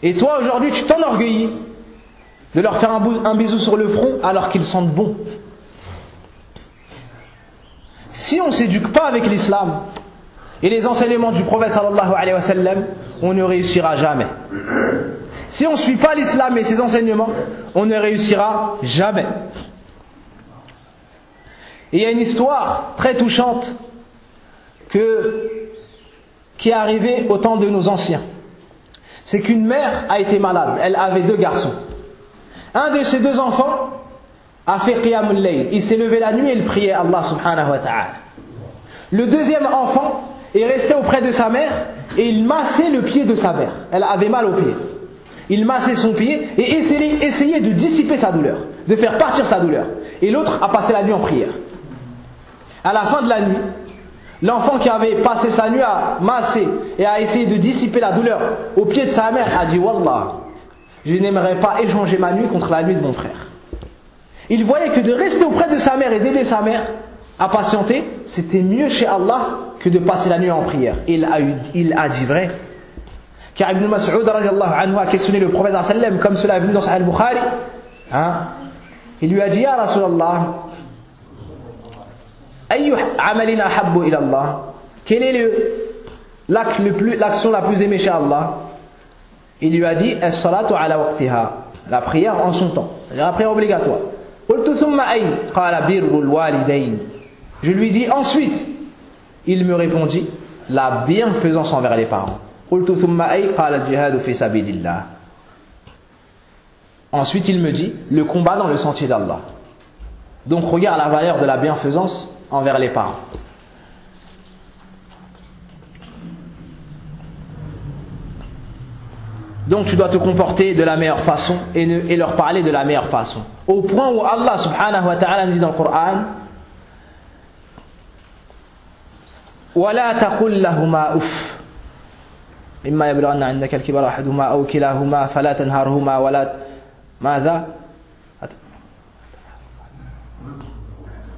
Et toi aujourd'hui tu t'enorgueillis de leur faire un bisou sur le front alors qu'ils sentent bon. Si on ne s'éduque pas avec l'islam et les enseignements du prophète sallallahu alayhi wa sallam, on ne réussira jamais. Si on ne suit pas l'islam et ses enseignements, on ne réussira jamais. Et il y a une histoire très touchante qui est arrivée au temps de nos anciens. C'est qu'une mère a été malade, elle avait 2 garçons. Un de ses 2 enfants a fait qiyamul layl, il s'est levé la nuit et il priait Allah subhanahu wa ta'ala. Le deuxième enfant est resté auprès de sa mère et il massait le pied de sa mère. Elle avait mal au pied. Il massait son pied et essayait de dissiper sa douleur, de faire partir sa douleur. Et l'autre a passé la nuit en prière. À la fin de la nuit, l'enfant qui avait passé sa nuit à masser et à essayer de dissiper la douleur au pied de sa mère a dit Wallah, je n'aimerais pas échanger ma nuit contre la nuit de mon frère. Il voyait que de rester auprès de sa mère et d'aider sa mère à patienter, c'était mieux chez Allah que de passer la nuit en prière. Il a dit vrai. Car Ibn Mas'ud radiallahu anhu a questionné le prophète sallallahu alayhi wa sallam, comme cela est venu dans Sahih al-Bukhari. Il lui a dit, Ya Rasulallah, Ayyu amalin ahabbu ila Allah, quelle est l'action la plus aimée chez Allah? Il lui a dit, as-salatu ala waqtiha, la prière en son temps, c'est-à-dire la prière obligatoire. Qultu thumma ayn, qala birrul walidayn. Je lui dis ensuite, il me répondit, la bienfaisance envers les parents. Qultu thumma ayn, qala al-jihadu fi sabilillah. Ensuite il me dit, le combat dans le sentier d'Allah. Donc regarde la valeur de la bienfaisance envers les parents. Donc tu dois te comporter de la meilleure façon et leur parler de la meilleure façon. Au point où Allah subhanahu wa ta'ala dit dans le Coran, وَلَا تَقُلْ لَهُمَا أُفٍّ إِمَّا يَبْلُغَنَّ عِندَكَ الْكِبَرَ أَحَدُهُمَا أَوْ كِلَاهُمَا فَلَا تَنْهَرْهُمَا وَلَا ماذا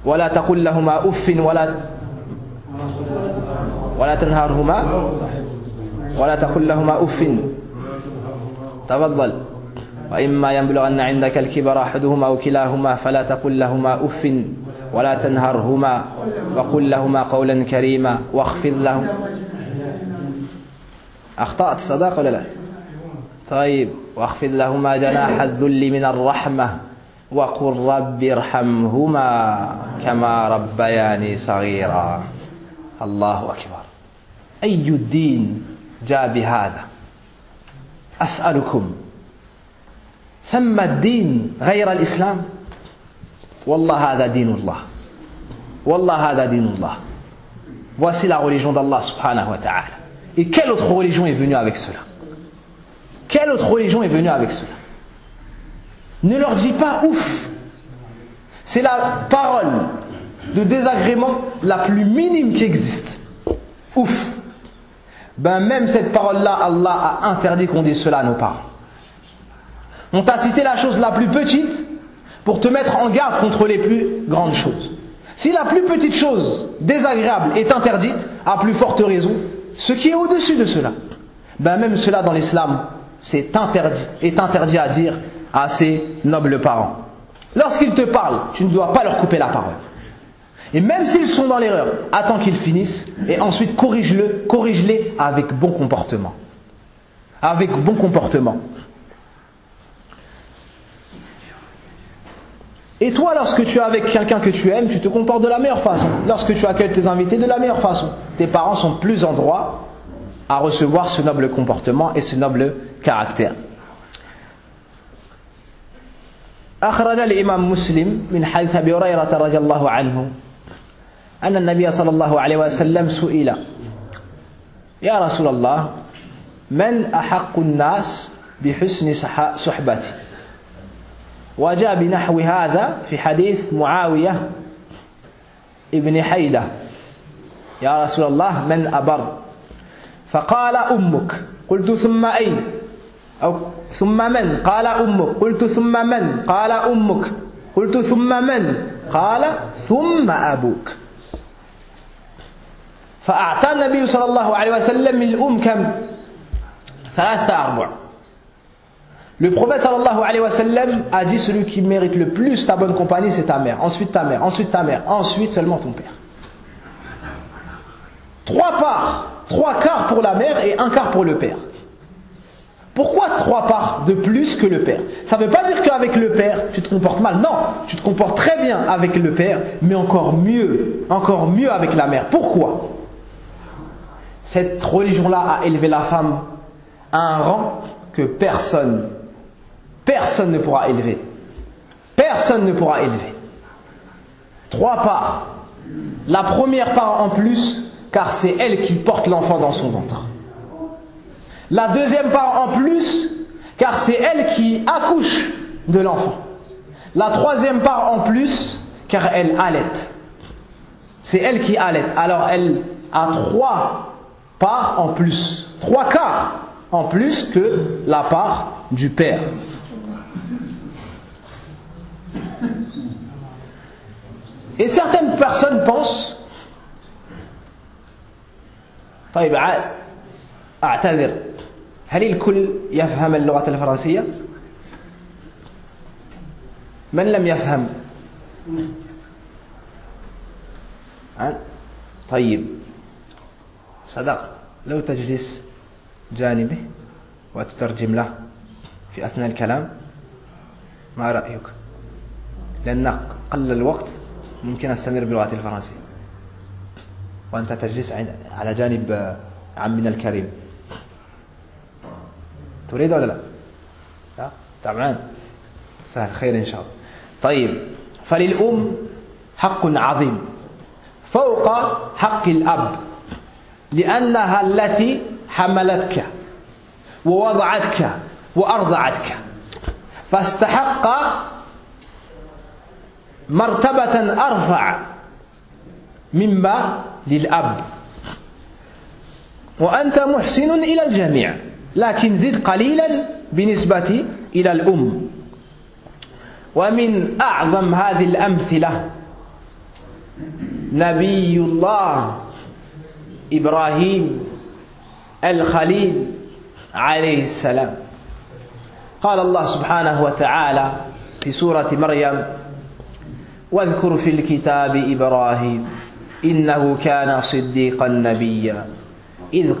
ولا تقل لهما أف ولا تنهرهما ولا تقل لهما أف تفضل وإما يبلغن عندك الكبر أحدهما أو كلاهما فلا تقل لهما أف ولا تنهرهما وقل لهما قولا كريما واخفض لهم. أخطأت صدق ولا لا؟ طيب واخفض لهما جناح الذل من الرحمة وقل رب ارحمهما كما ربياني صغيرا. الله أكبر. أي الدين جاء بهذا؟ أسألكم ثم الدين غير الإسلام؟ والله هذا دين الله. والله هذا دين الله. Voici la religion d'Allah subhanahu wa ta'ala. Et quelle autre religion est venue avec cela? Quelle autre religion est venue avec cela? Ne leur dis pas ouf. C'est la parole de désagrément la plus minime qui existe. Ouf. Ben même cette parole-là, Allah a interdit qu'on dise cela à nos parents. On t'a cité la chose la plus petite pour te mettre en garde contre les plus grandes choses. Si la plus petite chose désagréable est interdite, à plus forte raison, ce qui est au-dessus de cela, ben même cela dans l'islam, est interdit à dire à ses nobles parents. Lorsqu'ils te parlent, tu ne dois pas leur couper la parole. Et même s'ils sont dans l'erreur, attends qu'ils finissent et ensuite corrige-les avec bon comportement. Avec bon comportement. Et toi, lorsque tu es avec quelqu'un que tu aimes, tu te comportes de la meilleure façon. Lorsque tu accueilles tes invités, de la meilleure façon. Tes parents sont plus en droit à recevoir ce noble comportement et ce noble caractère. أخرج الإمام مسلم من حديث أبي هريرة رضي الله عنه أن النبي صلى الله عليه وسلم سئل يا رسول الله من أحق الناس بحسن صحبتي وجاء بنحو هذا في حديث معاوية ابن حيدة يا رسول الله من أبر؟ فقال أمك. قلت ثم أين؟ أو ثم من؟ قال أمك. قلت ثم من؟ قال أمك. قلت ثم من؟ قال ثم أبوك. فأعطى النبي صلى الله عليه وسلم الأم كم؟ 3 أربع. Le prophète sallallahu alayhi wa sallam a dit celui qui mérite le plus ta bonne compagnie c'est ta mère, ensuite ta mère, ensuite ta mère, ensuite seulement ton père. 3 parts, 3 quarts pour la mère et 1 quart pour le père. Pourquoi 3 parts de plus que le père? Ça ne veut pas dire qu'avec le père tu te comportes mal, non, tu te comportes très bien avec le père, mais encore mieux avec la mère. Pourquoi? Cette religion-là a élevé la femme à un rang que personne ne pourra élever. Personne ne pourra élever. 3 parts. La première part en plus, car c'est elle qui porte l'enfant dans son ventre. La deuxième part en plus, car c'est elle qui accouche de l'enfant. La troisième part en plus, car elle allaite. C'est elle qui allaite. Alors elle a 3 parts en plus, 3 quarts en plus que la part du père. Et certaines personnes pensent طيب أعتذر هل الكل يفهم اللغة الفرنسية؟ من لم يفهم؟ طيب صدق لو تجلس جانبه وتترجم له في أثناء الكلام ما رأيك؟ لأن قل الوقت ممكن أستمر باللغة الفرنسية وأنت تجلس على جانب عمنا الكريم. تريد ولا لا؟ لا؟ طبعا سهل خير إن شاء الله. طيب فللأم حق عظيم فوق حق الأب لأنها التي حملتك ووضعتك وأرضعتك فاستحق مرتبة أرفع مما للأب. وأنت محسن إلى الجميع لكن زد قليلا بالنسبة إلى الأم. ومن أعظم هذه الأمثلة نبي الله إبراهيم الخليل عليه السلام. قال الله سبحانه وتعالى في سورة مريم واذكر في الكتاب إبراهيم إنه كان صديقا نبيا إذ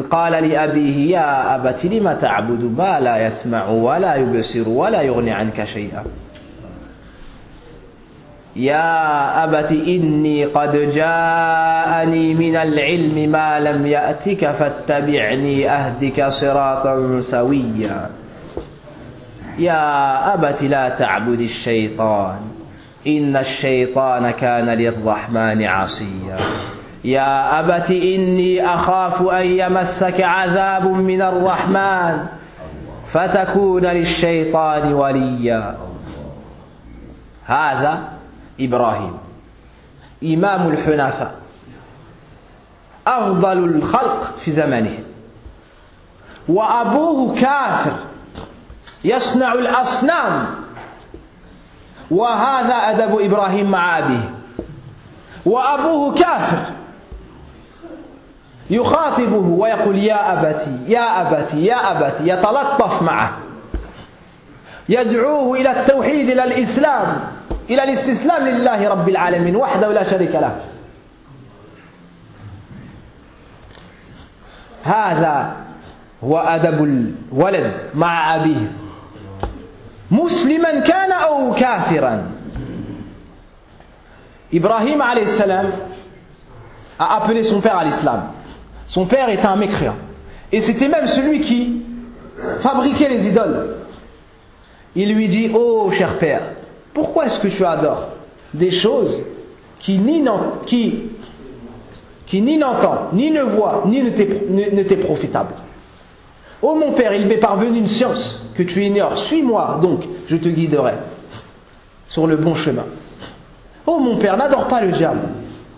قال لأبيه يا أبت لم تعبد ما لا يسمع ولا يبصر ولا يغني عنك شيئا يا أبت إني قد جاءني من العلم ما لم يأتك فاتبعني أهدك صراطا سويا يا أبت لا تعبد الشيطان إن الشيطان كان للرحمن عصيا يا أبت إني أخاف أن يمسك عذاب من الرحمن فتكون للشيطان وليا. هذا إبراهيم إمام الحنفاء أفضل الخلق في زمانه وأبوه كافر يصنع الأصنام وهذا أدب إبراهيم مع أبيه. وأبوه كافر يخاطبه ويقول يا أبتي يا أبتي يا أبتي يتلطف معه يدعوه إلى التوحيد إلى الإسلام إلى الاستسلام لله رب العالمين وحده لا شريك له. هذا هو أدب الولد مع أبيه مسلما كان أو كافرا. Ibrahim alayhi salam a appelé son père à l'islam. Son père était un mécréant et c'était même celui qui fabriquait les idoles. Il lui dit oh cher père, pourquoi est-ce que tu adores des choses qui ni n'entend, ni ne voit, ni ne t'est profitable? Oh mon père, il m'est parvenu une science que tu ignores. Suis-moi donc, je te guiderai sur le bon chemin. Oh mon père, n'adore pas le diable,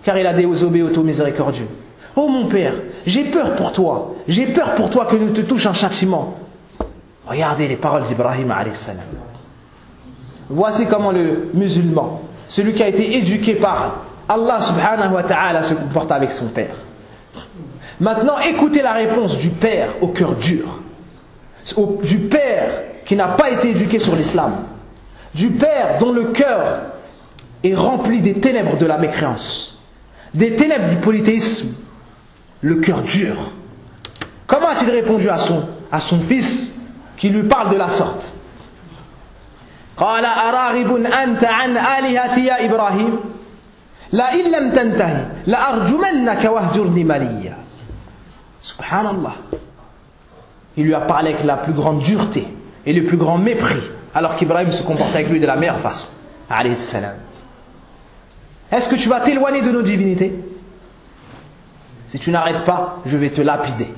car il a désobéi au tout miséricordieux. Oh mon père, j'ai peur pour toi que ne te touche un châtiment. Regardez les paroles d'Ibrahim alayhi salam. Voici comment le musulman, celui qui a été éduqué par Allah subhanahu wa ta'ala, se comporte avec son père. Maintenant, écoutez la réponse du père au cœur dur, du père qui n'a pas été éduqué sur l'islam, du père dont le cœur est rempli des ténèbres de la mécréance, des ténèbres du polythéisme, le cœur dur. Comment a-t-il répondu à son fils qui lui parle de la sorte? قال أراغب أنت عن آلهتي يا إبراهيم لئن لم تنتهي لأرجمنك واهجرني مليا. Subhanallah. Il lui a parlé avec la plus grande dureté et le plus grand mépris, alors qu'Ibrahim se comportait avec lui de la meilleure façon. Alayhi salam. Est-ce que tu vas t'éloigner de nos divinités? Si tu n'arrêtes pas, je vais te lapider.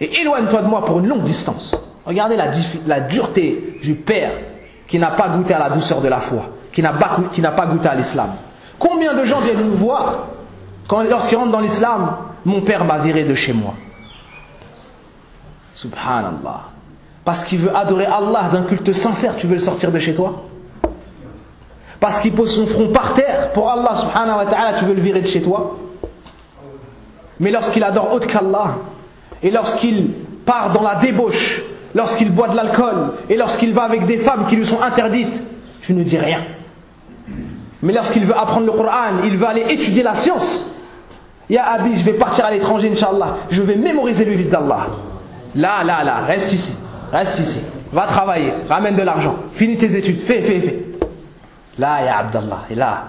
Et éloigne-toi de moi pour une longue distance. Regardez la dureté du père qui n'a pas goûté à la douceur de la foi, qui n'a pas goûté à l'islam. Combien de gens viennent nous voir lorsqu'ils rentrent dans l'islam? Mon père m'a viré de chez moi. Subhanallah. Parce qu'il veut adorer Allah d'un culte sincère, tu veux le sortir de chez toi? Parce qu'il pose son front par terre pour Allah subhanahu wa ta'ala, tu veux le virer de chez toi? Mais lorsqu'il adore autre qu'Allah, et lorsqu'il part dans la débauche, lorsqu'il boit de l'alcool, et lorsqu'il va avec des femmes qui lui sont interdites, tu ne dis rien. Mais lorsqu'il veut apprendre le Coran, il veut aller étudier la science. Ya Abi, je vais partir à l'étranger, Inch'Allah, je vais mémoriser le livre d'Allah. Là, reste ici, va travailler, ramène de l'argent, finis tes études, fais. Là, ya Abdallah, et là.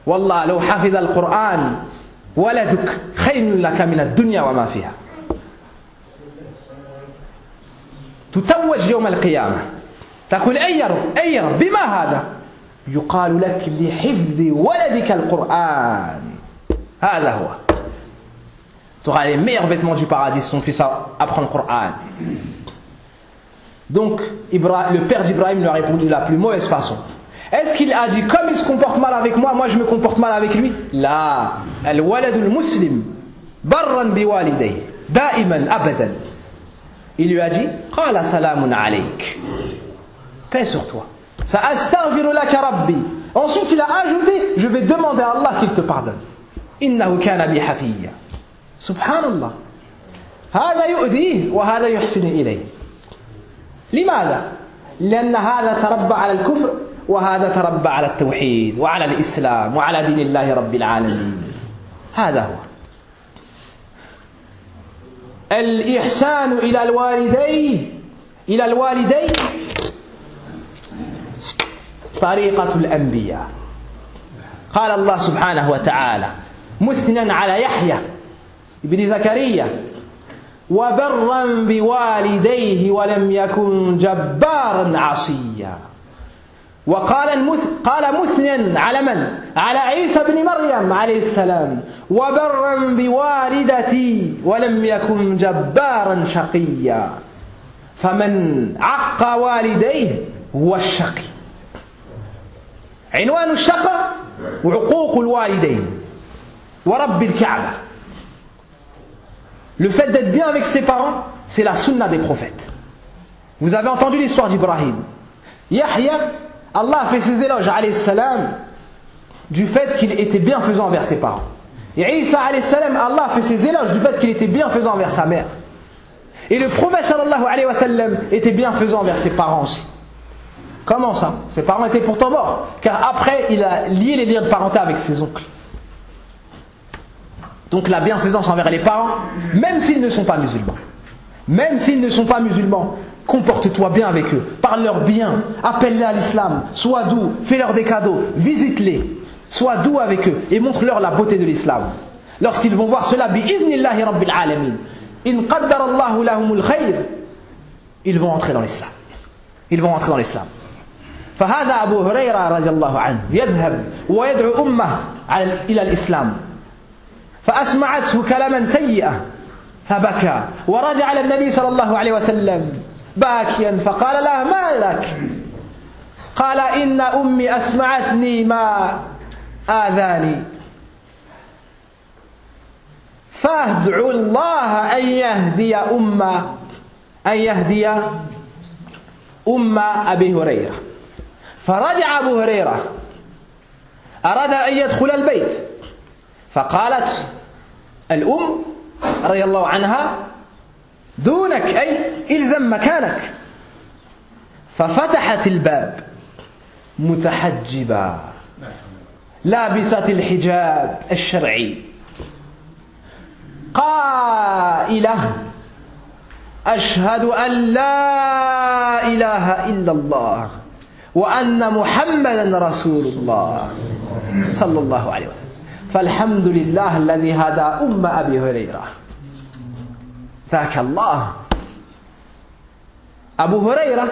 Wallah, لو حفظ القرآن ولدك خير لك من الدنيا وما فيها. تتوج يوم القيامة تقول أي رب بما هذا؟ يقال لك لحفظ ولدك القرآن. هذا هو. Tu auras les meilleurs vêtements du paradis si ton fils apprend le Coran. Donc, le père d'Ibrahim lui a répondu de la plus mauvaise façon. Est-ce qu'il a dit, comme il se comporte mal avec moi, moi je me comporte mal avec lui? La, al-waladul muslim, barran biwalidayhi, da'iman abadan. Il lui a dit, qala salamun alayk, paix sur toi. Sa'astaghfiru laka rabbi. Ensuite il a ajouté, je vais demander à Allah qu'il te pardonne. Innahu kana bi hafiyya. Subhanallah. هذا يؤذيه وهذا يحسن إليه. لماذا؟ لأن هذا تربى على الكفر وهذا تربى على التوحيد وعلى الإسلام وعلى دين الله رب العالمين. هذا هو. الإحسان إلى الوالدين طريقة الأنبياء. قال الله سبحانه وتعالى مثنى على يحيى ابن زكريا وبرا بوالديه ولم يكن جبارا عصيا. قال مثنيا على من؟ على عيسى بن مريم عليه السلام وبرا بوالدتي ولم يكن جبارا شقيا. فمن عق والديه هو الشقي. عنوان الشقاء وعقوق الوالدين ورب الكعبة. Le fait d'être bien avec ses parents, c'est la sunna des prophètes. Vous avez entendu l'histoire d'Ibrahim. Yahya, Allah a fait ses éloges, alayhi salam, du fait qu'il était bienfaisant envers ses parents. Et Isa, alayhi salam, Allah a fait ses éloges du fait qu'il était bienfaisant envers sa mère. Et le prophète, sallallahu alayhi wa sallam, était bienfaisant envers ses parents aussi. Comment ça? Ses parents étaient pourtant morts, car après, il a lié les liens de parenté avec ses oncles. Donc la bienfaisance envers les parents, même s'ils ne sont pas musulmans, comporte-toi bien avec eux, parle-leur bien, appelle-les à l'islam, sois doux, fais-leur des cadeaux, visite-les, sois doux avec eux et montre-leur la beauté de l'islam. Lorsqu'ils vont voir cela, bi'idhnillahi rabbil alamin, in qaddara Allahu lahumul khayr, ils vont entrer dans l'islam. فهذا أبو هريرة رضي الله عنه يذهب ويدعو أمه إلى الإسلام فأسمعته كلاما سيئا فبكى ورجع إلى النبي صلى الله عليه وسلم باكيا فقال له ما لك؟ قال إن أمي أسمعتني ما آذاني فادعوا الله أن يهدي أم أبي هريرة. فرجع أبو هريرة أراد أن يدخل البيت، فقالت الأم رضي الله عنها دونك أي إلزم مكانك. ففتحت الباب متحجبة لابسة الحجاب الشرعي قائلة أشهد أن لا إله إلا الله وأن محمدا رسول الله صلى الله عليه وسلم. فالحمد لله الذي هدى أم أبي هريرة. ذاك الله. Abu Huraira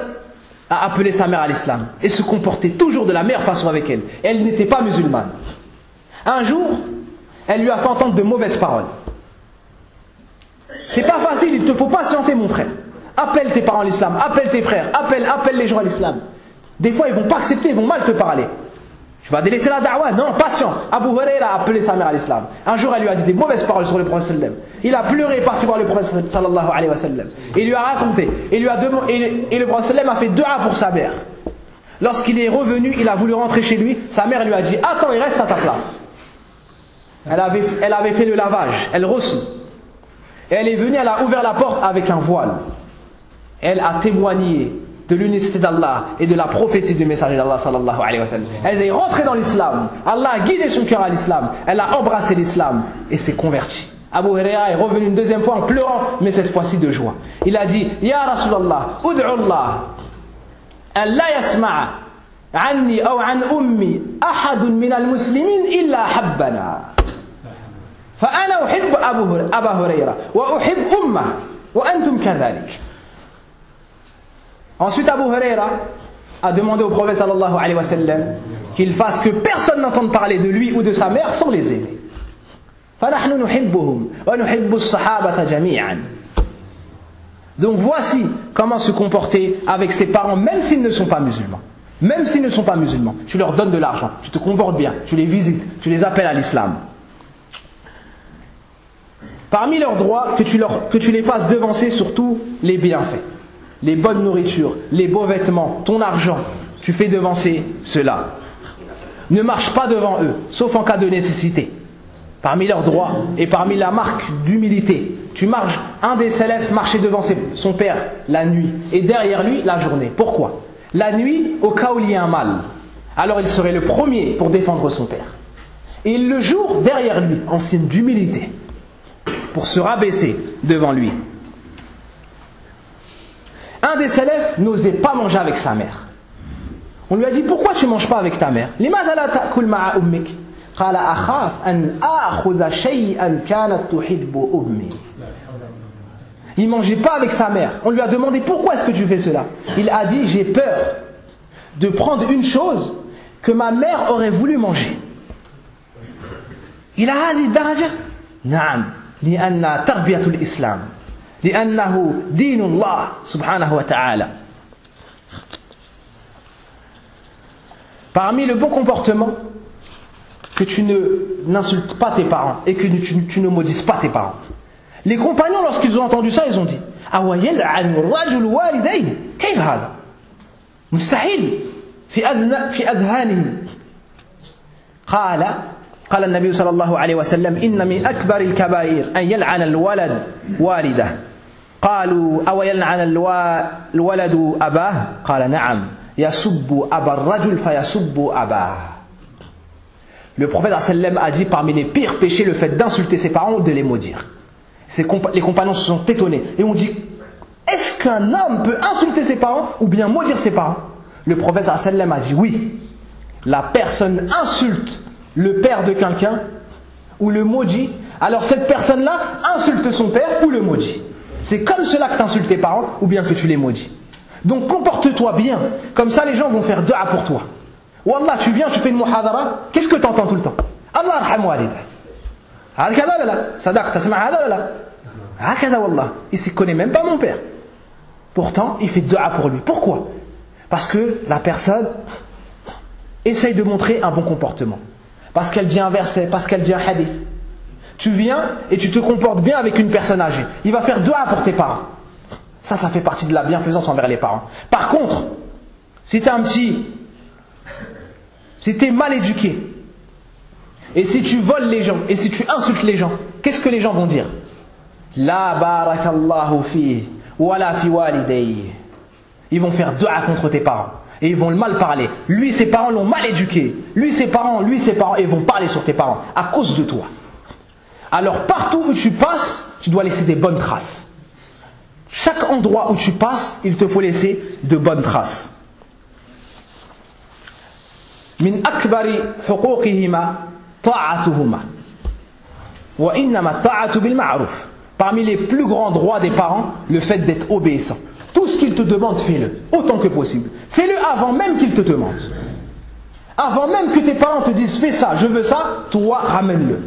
a appelé sa mère à l'islam et se comportait toujours de la meilleure façon avec elle. Elle n'était pas musulmane. Un jour, elle lui a fait entendre de mauvaises paroles. C'est pas facile, il te faut patienter mon frère. Appelle tes parents à l'islam, appelle tes frères, appelle les gens à l'islam. Des fois ils vont pas accepter, ils vont mal te parler. Tu vas délaisser la da'wah? Non, patiente. Abu Huraira a appelé sa mère à l'islam. Un jour, elle lui a dit des mauvaises paroles sur le prophète sallam. Il a pleuré et est parti voir le prophète sallallahu alayhi wa sallam. Il lui a raconté. Et le prophète sallam a fait dua pour sa mère. Lorsqu'il est revenu, il a voulu rentrer chez lui. Sa mère lui a dit attends, il reste à ta place. Elle avait fait le lavage, elle reçut. Et elle est venue, elle a ouvert la porte avec un voile. Elle a témoigné de l'unicité d'Allah et de la prophétie du messager d'Allah sallallahu alayhi wa sallam. Elle est rentrée dans l'islam. Allah a guidé son cœur à l'islam. Elle a embrassé l'islam et s'est convertie. Abu Huraira est revenu une deuxième fois en pleurant, mais cette fois-ci de joie. Il a dit Ya Rasulallah, ud'u Allah an la yasma'a anni ou an ummi ahadun min al-muslimin illa habbana. فأنا أحب أبا هريرة وأحب أمه وأنتم كذلك. Ensuite, Abu Huraira a demandé au prophète sallallahu alayhi wa sallam qu'il fasse que personne n'entende parler de lui ou de sa mère sans les aimer. فَنَحْنُ نُحِبُّهُمْ وَنُحِبُّ الصَّحَابَةَ جَمِيعًا. Donc voici comment se comporter avec ses parents, même s'ils ne sont pas musulmans. Même s'ils ne sont pas musulmans. Tu leur donnes de l'argent, tu te comportes bien, tu les visites, tu les appelles à l'islam. Parmi leurs droits, que tu les fasses devancer surtout les bienfaits. Les bonnes nourritures, les beaux vêtements, ton argent, tu fais devancer cela. Ne marche pas devant eux, sauf en cas de nécessité. Parmi leurs droits et parmi la marque d'humilité, tu marches, un des salafs marchait devant son père la nuit et derrière lui la journée. Pourquoi? La nuit, au cas où il y a un mal, alors il serait le premier pour défendre son père. Et le jour, derrière lui, en signe d'humilité, pour se rabaisser devant lui. Un des salafs n'osait pas manger avec sa mère. On lui a dit pourquoi tu ne manges pas avec ta mère? لماذا لا تأكل مع أمك؟ قال أخاف أن آخذ شيئا كانت تحب أمي. Il ne mangeait pas avec sa mère. On lui a demandé pourquoi est-ce que tu fais cela? Il a dit j'ai peur de prendre une chose que ma mère aurait voulu manger. Il a هذه الدرجة؟ نعم لأن تربية الإسلام لأنه دين الله سبحانه وتعالى. Parmi le bon comportement, que tu n'insultes pas tes parents et que tu ne maudisses pas tes parents. Les compagnons, lorsqu'ils ont entendu ça, ils ont dit أو يلعن الرجل والديه كيف هذا؟ مستحيل في أذهانهم. قال النبي صلى الله عليه وسلم إن من أكبر الكبائر أن يلعن الولد والده. قالوا أو يلعن الولد أباه؟ قال نعم يسب أبا الرجل فيسب أباه. Le prophète sallam a dit parmi les pires péchés le fait d'insulter ses parents ou de les maudire. Les compagnons se sont étonnés et ont dit est-ce qu'un homme peut insulter ses parents ou bien maudire ses parents? Le prophète sallam a dit oui, la personne insulte le père de quelqu'un ou le maudit, alors cette personne-là insulte son père ou le maudit. C'est comme cela que tu insultes tes parents ou bien que tu les maudis. Donc comporte-toi bien, comme ça les gens vont faire dua pour toi. Wallah, tu viens, tu fais une muhadara, qu'est-ce que tu entends tout le temps? Allah arham walidah. Hakada la la, sadaq, tasma hada la la. Hakada wallah, il ne connaît même pas mon père. Pourtant, il fait dua pour lui. Pourquoi? Parce que la personne essaye de montrer un bon comportement. Parce qu'elle dit un verset, parce qu'elle dit un hadith. Tu viens et tu te comportes bien avec une personne âgée. Il va faire dua pour tes parents. Ça fait partie de la bienfaisance envers les parents. Par contre, si t'es mal éduqué, et si tu voles les gens, et si tu insultes les gens, qu'est-ce que les gens vont dire? La barakallahu fi, wala fi walidayhi. Ils vont faire dua contre tes parents. Et ils vont le mal parler. Lui, ses parents l'ont mal éduqué. Lui, ses parents, et ils vont parler sur tes parents à cause de toi. Alors, partout où tu passes, tu dois laisser des bonnes traces. Chaque endroit où tu passes, il te faut laisser de bonnes traces. Min akbari huquqihima ta'atuhuma. Wa innama ta'atu bil ma'ruf. Parmi les plus grands droits des parents, le fait d'être obéissant. Tout ce qu'ils te demandent, fais-le, autant que possible. Fais-le avant même qu'ils te demandent. Avant même que tes parents te disent fais ça, je veux ça, toi ramène-le.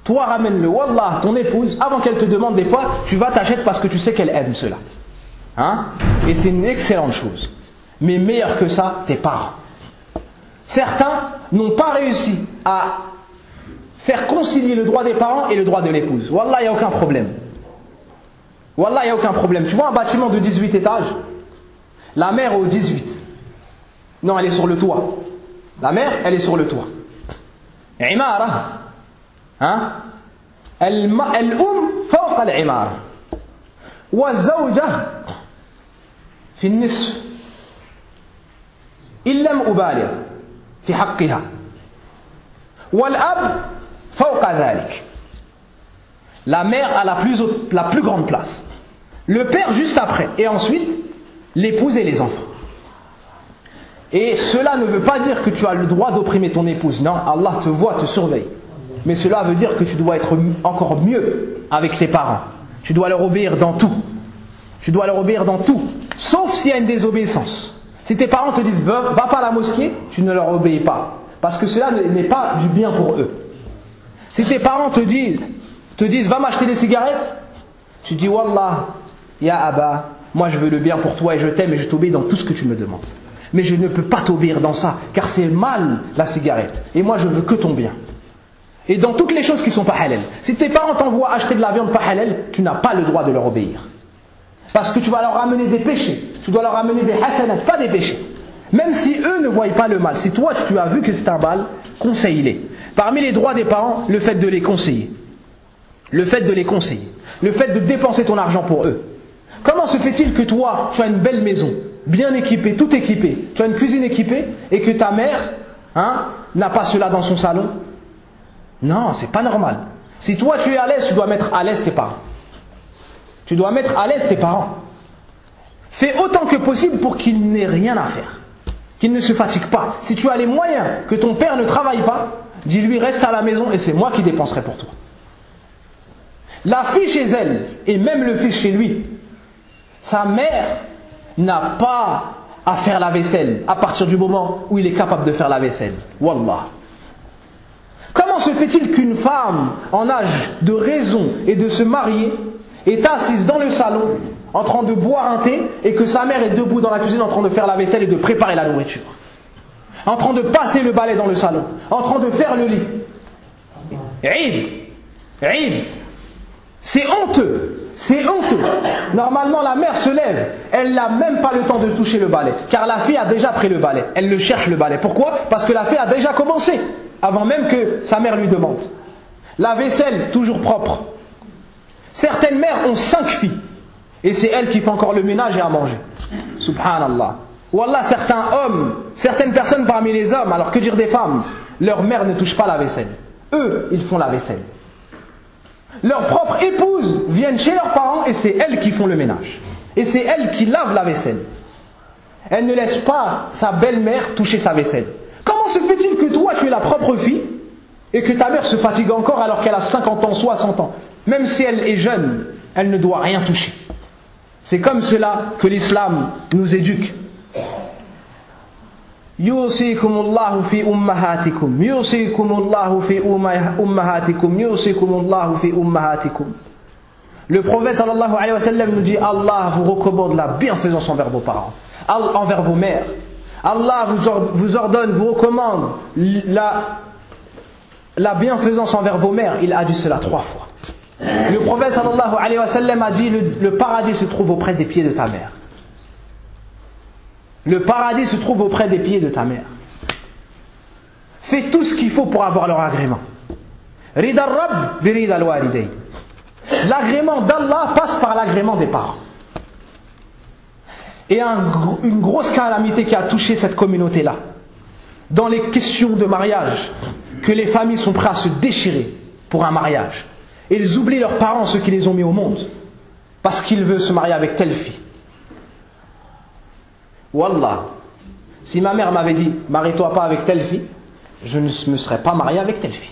Toi ramène-le. Wallah, ton épouse, avant qu'elle te demande des fois, tu vas t'acheter parce que tu sais qu'elle aime cela. Hein? Et c'est une excellente chose. Mais meilleur que ça, tes parents. Certains n'ont pas réussi à faire concilier le droit des parents et le droit de l'épouse. Wallah, il n'y a aucun problème. Wallah, il n'y a aucun problème. Tu vois un bâtiment de 18 étages? La mère est au 18. Non, elle est sur le toit. La mère, elle est sur le toit. Imara. Hein? الأم فوق العمارة والزوجة في النصف إن لم أبالغ في حقها والأب فوق ذلك. La mère a la plus grande place, le père juste après, et ensuite l'épouse et les enfants. Et cela ne veut pas dire que tu as le droit d'opprimer ton épouse. Non, Allah te voit, te surveille. Mais cela veut dire que tu dois être encore mieux avec tes parents. Tu dois leur obéir dans tout. Tu dois leur obéir dans tout. Sauf s'il y a une désobéissance. Si tes parents te disent va pas à la mosquée, tu ne leur obéis pas. Parce que cela n'est pas du bien pour eux. Si tes parents te disent va m'acheter des cigarettes, tu dis wallah, ya Abba, moi je veux le bien pour toi et je t'aime et je t'obéis dans tout ce que tu me demandes. Mais je ne peux pas t'obéir dans ça, car c'est mal la cigarette. Et moi je veux que ton bien. Et dans toutes les choses qui ne sont pas halal. Si tes parents t'envoient acheter de la viande pas halal, tu n'as pas le droit de leur obéir. Parce que tu vas leur ramener des péchés. Tu dois leur ramener des hasanat, pas des péchés. Même si eux ne voient pas le mal. Si toi tu as vu que c'est un mal, conseille-les. Parmi les droits des parents, le fait de les conseiller. Le fait de les conseiller. Le fait de dépenser ton argent pour eux. Comment se fait-il que toi, tu as une belle maison, bien équipée, tout équipé, tu as une cuisine équipée, et que ta mère n'a pas cela dans son salon? Non, c'est pas normal. Si toi tu es à l'aise, tu dois mettre à l'aise tes parents. Tu dois mettre à l'aise tes parents. Fais autant que possible pour qu'il n'ait rien à faire. Qu'il ne se fatigue pas. Si tu as les moyens que ton père ne travaille pas, dis-lui reste à la maison et c'est moi qui dépenserai pour toi. La fille chez elle, et même le fils chez lui, sa mère n'a pas à faire la vaisselle à partir du moment où il est capable de faire la vaisselle. Wallah. Comment se fait-il qu'une femme en âge de raison et de se marier est assise dans le salon en train de boire un thé et que sa mère est debout dans la cuisine en train de faire la vaisselle et de préparer la nourriture, en train de passer le balai dans le salon, en train de faire le lit? Eid. C'est honteux. C'est honteux. Normalement la mère se lève, elle n'a même pas le temps de toucher le balai, car la fille a déjà pris le balai, elle le cherche le balai. Pourquoi? Parce que la fille a déjà commencé avant même que sa mère lui demande. La vaisselle, toujours propre. Certaines mères ont 5 filles, et c'est elles qui font encore le ménage et à manger. Subhanallah. Wallah, certains hommes, certaines personnes parmi les hommes, alors que dire des femmes, leur mère ne touche pas la vaisselle. Eux, ils font la vaisselle. Leurs propres épouses viennent chez leurs parents et c'est elles qui font le ménage. Et c'est elles qui lavent la vaisselle. Elles ne laissent pas sa belle-mère toucher sa vaisselle. Comment se fait-il que toi tu es la propre fille et que ta mère se fatigue encore alors qu'elle a 50 ans, 60 ans? Même si elle est jeune, elle ne doit rien toucher. C'est comme cela que l'islam nous éduque. Yusikumullahu fi ummahatikum, yusikumullahu fi ummahatikum, yusikumullahu fi ummahatikum. Le prophète sallallahu alayhi wa sallam nous dit Allah vous recommande la bienfaisance envers vos parents. envers vos mères. Allah vous ordonne, vous recommande la bienfaisance envers vos mères. Il a dit cela 3 fois. Le prophète sallallahu alayhi wa sallam a dit le paradis se trouve auprès des pieds de ta mère. Le paradis se trouve auprès des pieds de ta mère. Fais tout ce qu'il faut pour avoir leur agrément. Rida al-Rabb bi rida al-walidayn. L'agrément d'Allah passe par l'agrément des parents. Et une grosse calamité qui a touché cette communauté-là, dans les questions de mariage, que les familles sont prêtes à se déchirer pour un mariage. Et ils oublient leurs parents, ceux qui les ont mis au monde, parce qu'ils veulent se marier avec telle fille. Wallah, si ma mère m'avait dit « marie-toi pas avec telle fille », je ne me serais pas marié avec telle fille.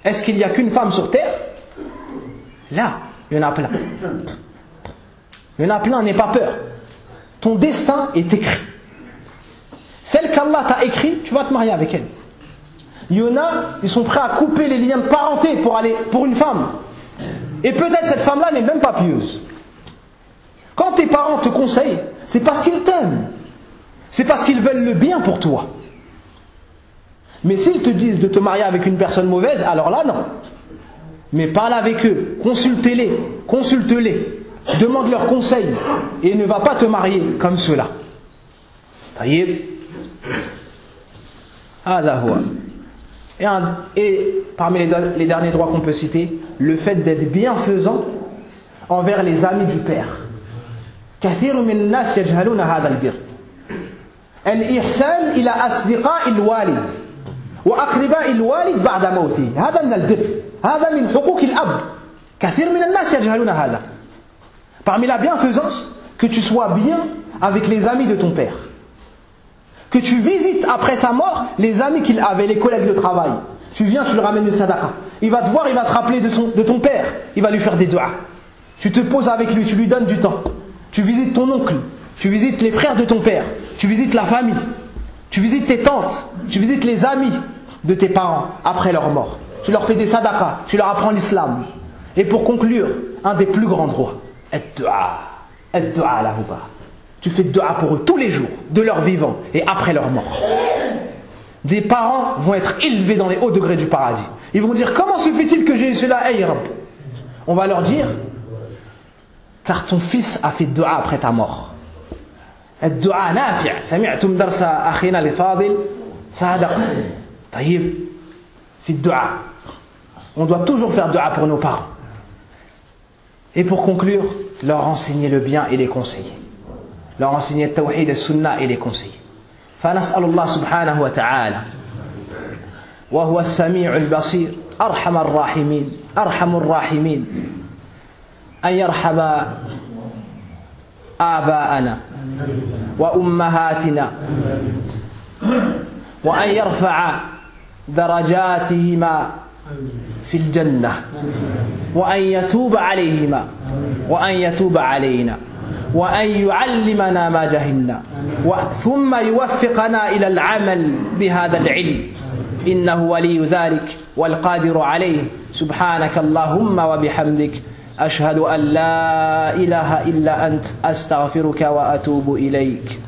Est-ce qu'il n'y a qu'une femme sur terre? Là, il y en a plein. Il y en a plein, n'aie pas peur. Ton destin est écrit. Celle qu'Allah t'a écrit, tu vas te marier avec elle. Il y en a, ils sont prêts à couper les liens de parenté pour une femme. Et peut-être cette femme-là n'est même pas pieuse. Quand tes parents te conseillent, c'est parce qu'ils t'aiment. C'est parce qu'ils veulent le bien pour toi. Mais s'ils te disent de te marier avec une personne mauvaise, alors là non. Mais parle avec eux, consulte-les, demande leurs conseils et ne va pas te marier comme cela. Taïb. Et parmi les derniers droits qu'on peut citer, le fait d'être bienfaisant envers les amis du père. كثير من الناس يجهلون هذا البر. الإحسان إلى أصدقاء الوالد وأقرباء الوالد بعد موته، هذا من البر، هذا من حقوق الأب. كثير من الناس يجهلون هذا. Parmi la bienfaisance, que tu sois bien avec les amis de ton père. Que tu visites après sa mort les amis qu'il avait, les collègues de travail. Tu viens, tu lui ramènes une sadaqa. Il va te voir, il va se rappeler de ton père. Il va lui faire des doigts. Tu te poses avec lui, tu lui donnes du temps. Tu visites ton oncle, tu visites les frères de ton père, tu visites la famille, tu visites tes tantes, tu visites les amis de tes parents après leur mort. Tu leur fais des sadaqas, tu leur apprends l'islam. Et pour conclure, un des plus grands droits, ad-du'a lahu. Tu fais dua pour eux tous les jours, de leur vivant et après leur mort. Des parents vont être élevés dans les hauts degrés du paradis. Ils vont dire, comment se fait-il que j'ai eu cela, Hey Rabb? On va leur dire, car ton fils a fait dua après ta mort. الدعاء نافع. سمعتم درس أخينا الفاضل صادق طيب في الدعاء. On doit toujours faire dua pour nos parents. Et pour conclure, leur enseigner le bien et les conseiller. Leur enseigner le tawhid et le sunnah et les conseiller. فنسأل الله سبحانه وتعالى وهو السميع البصير أرحم الراحمين أن يرحم آباءنا وأمهاتنا وأن يرفع درجاتهما في الجنة وأن يتوب عليهما وأن يتوب علينا وأن يعلمنا ما جهلنا ثم يوفقنا إلى العمل بهذا العلم إنه ولي ذلك والقادر عليه. سبحانك اللهم وبحمدك أشهد أن لا إله إلا أنت أستغفرك وأتوب إليك.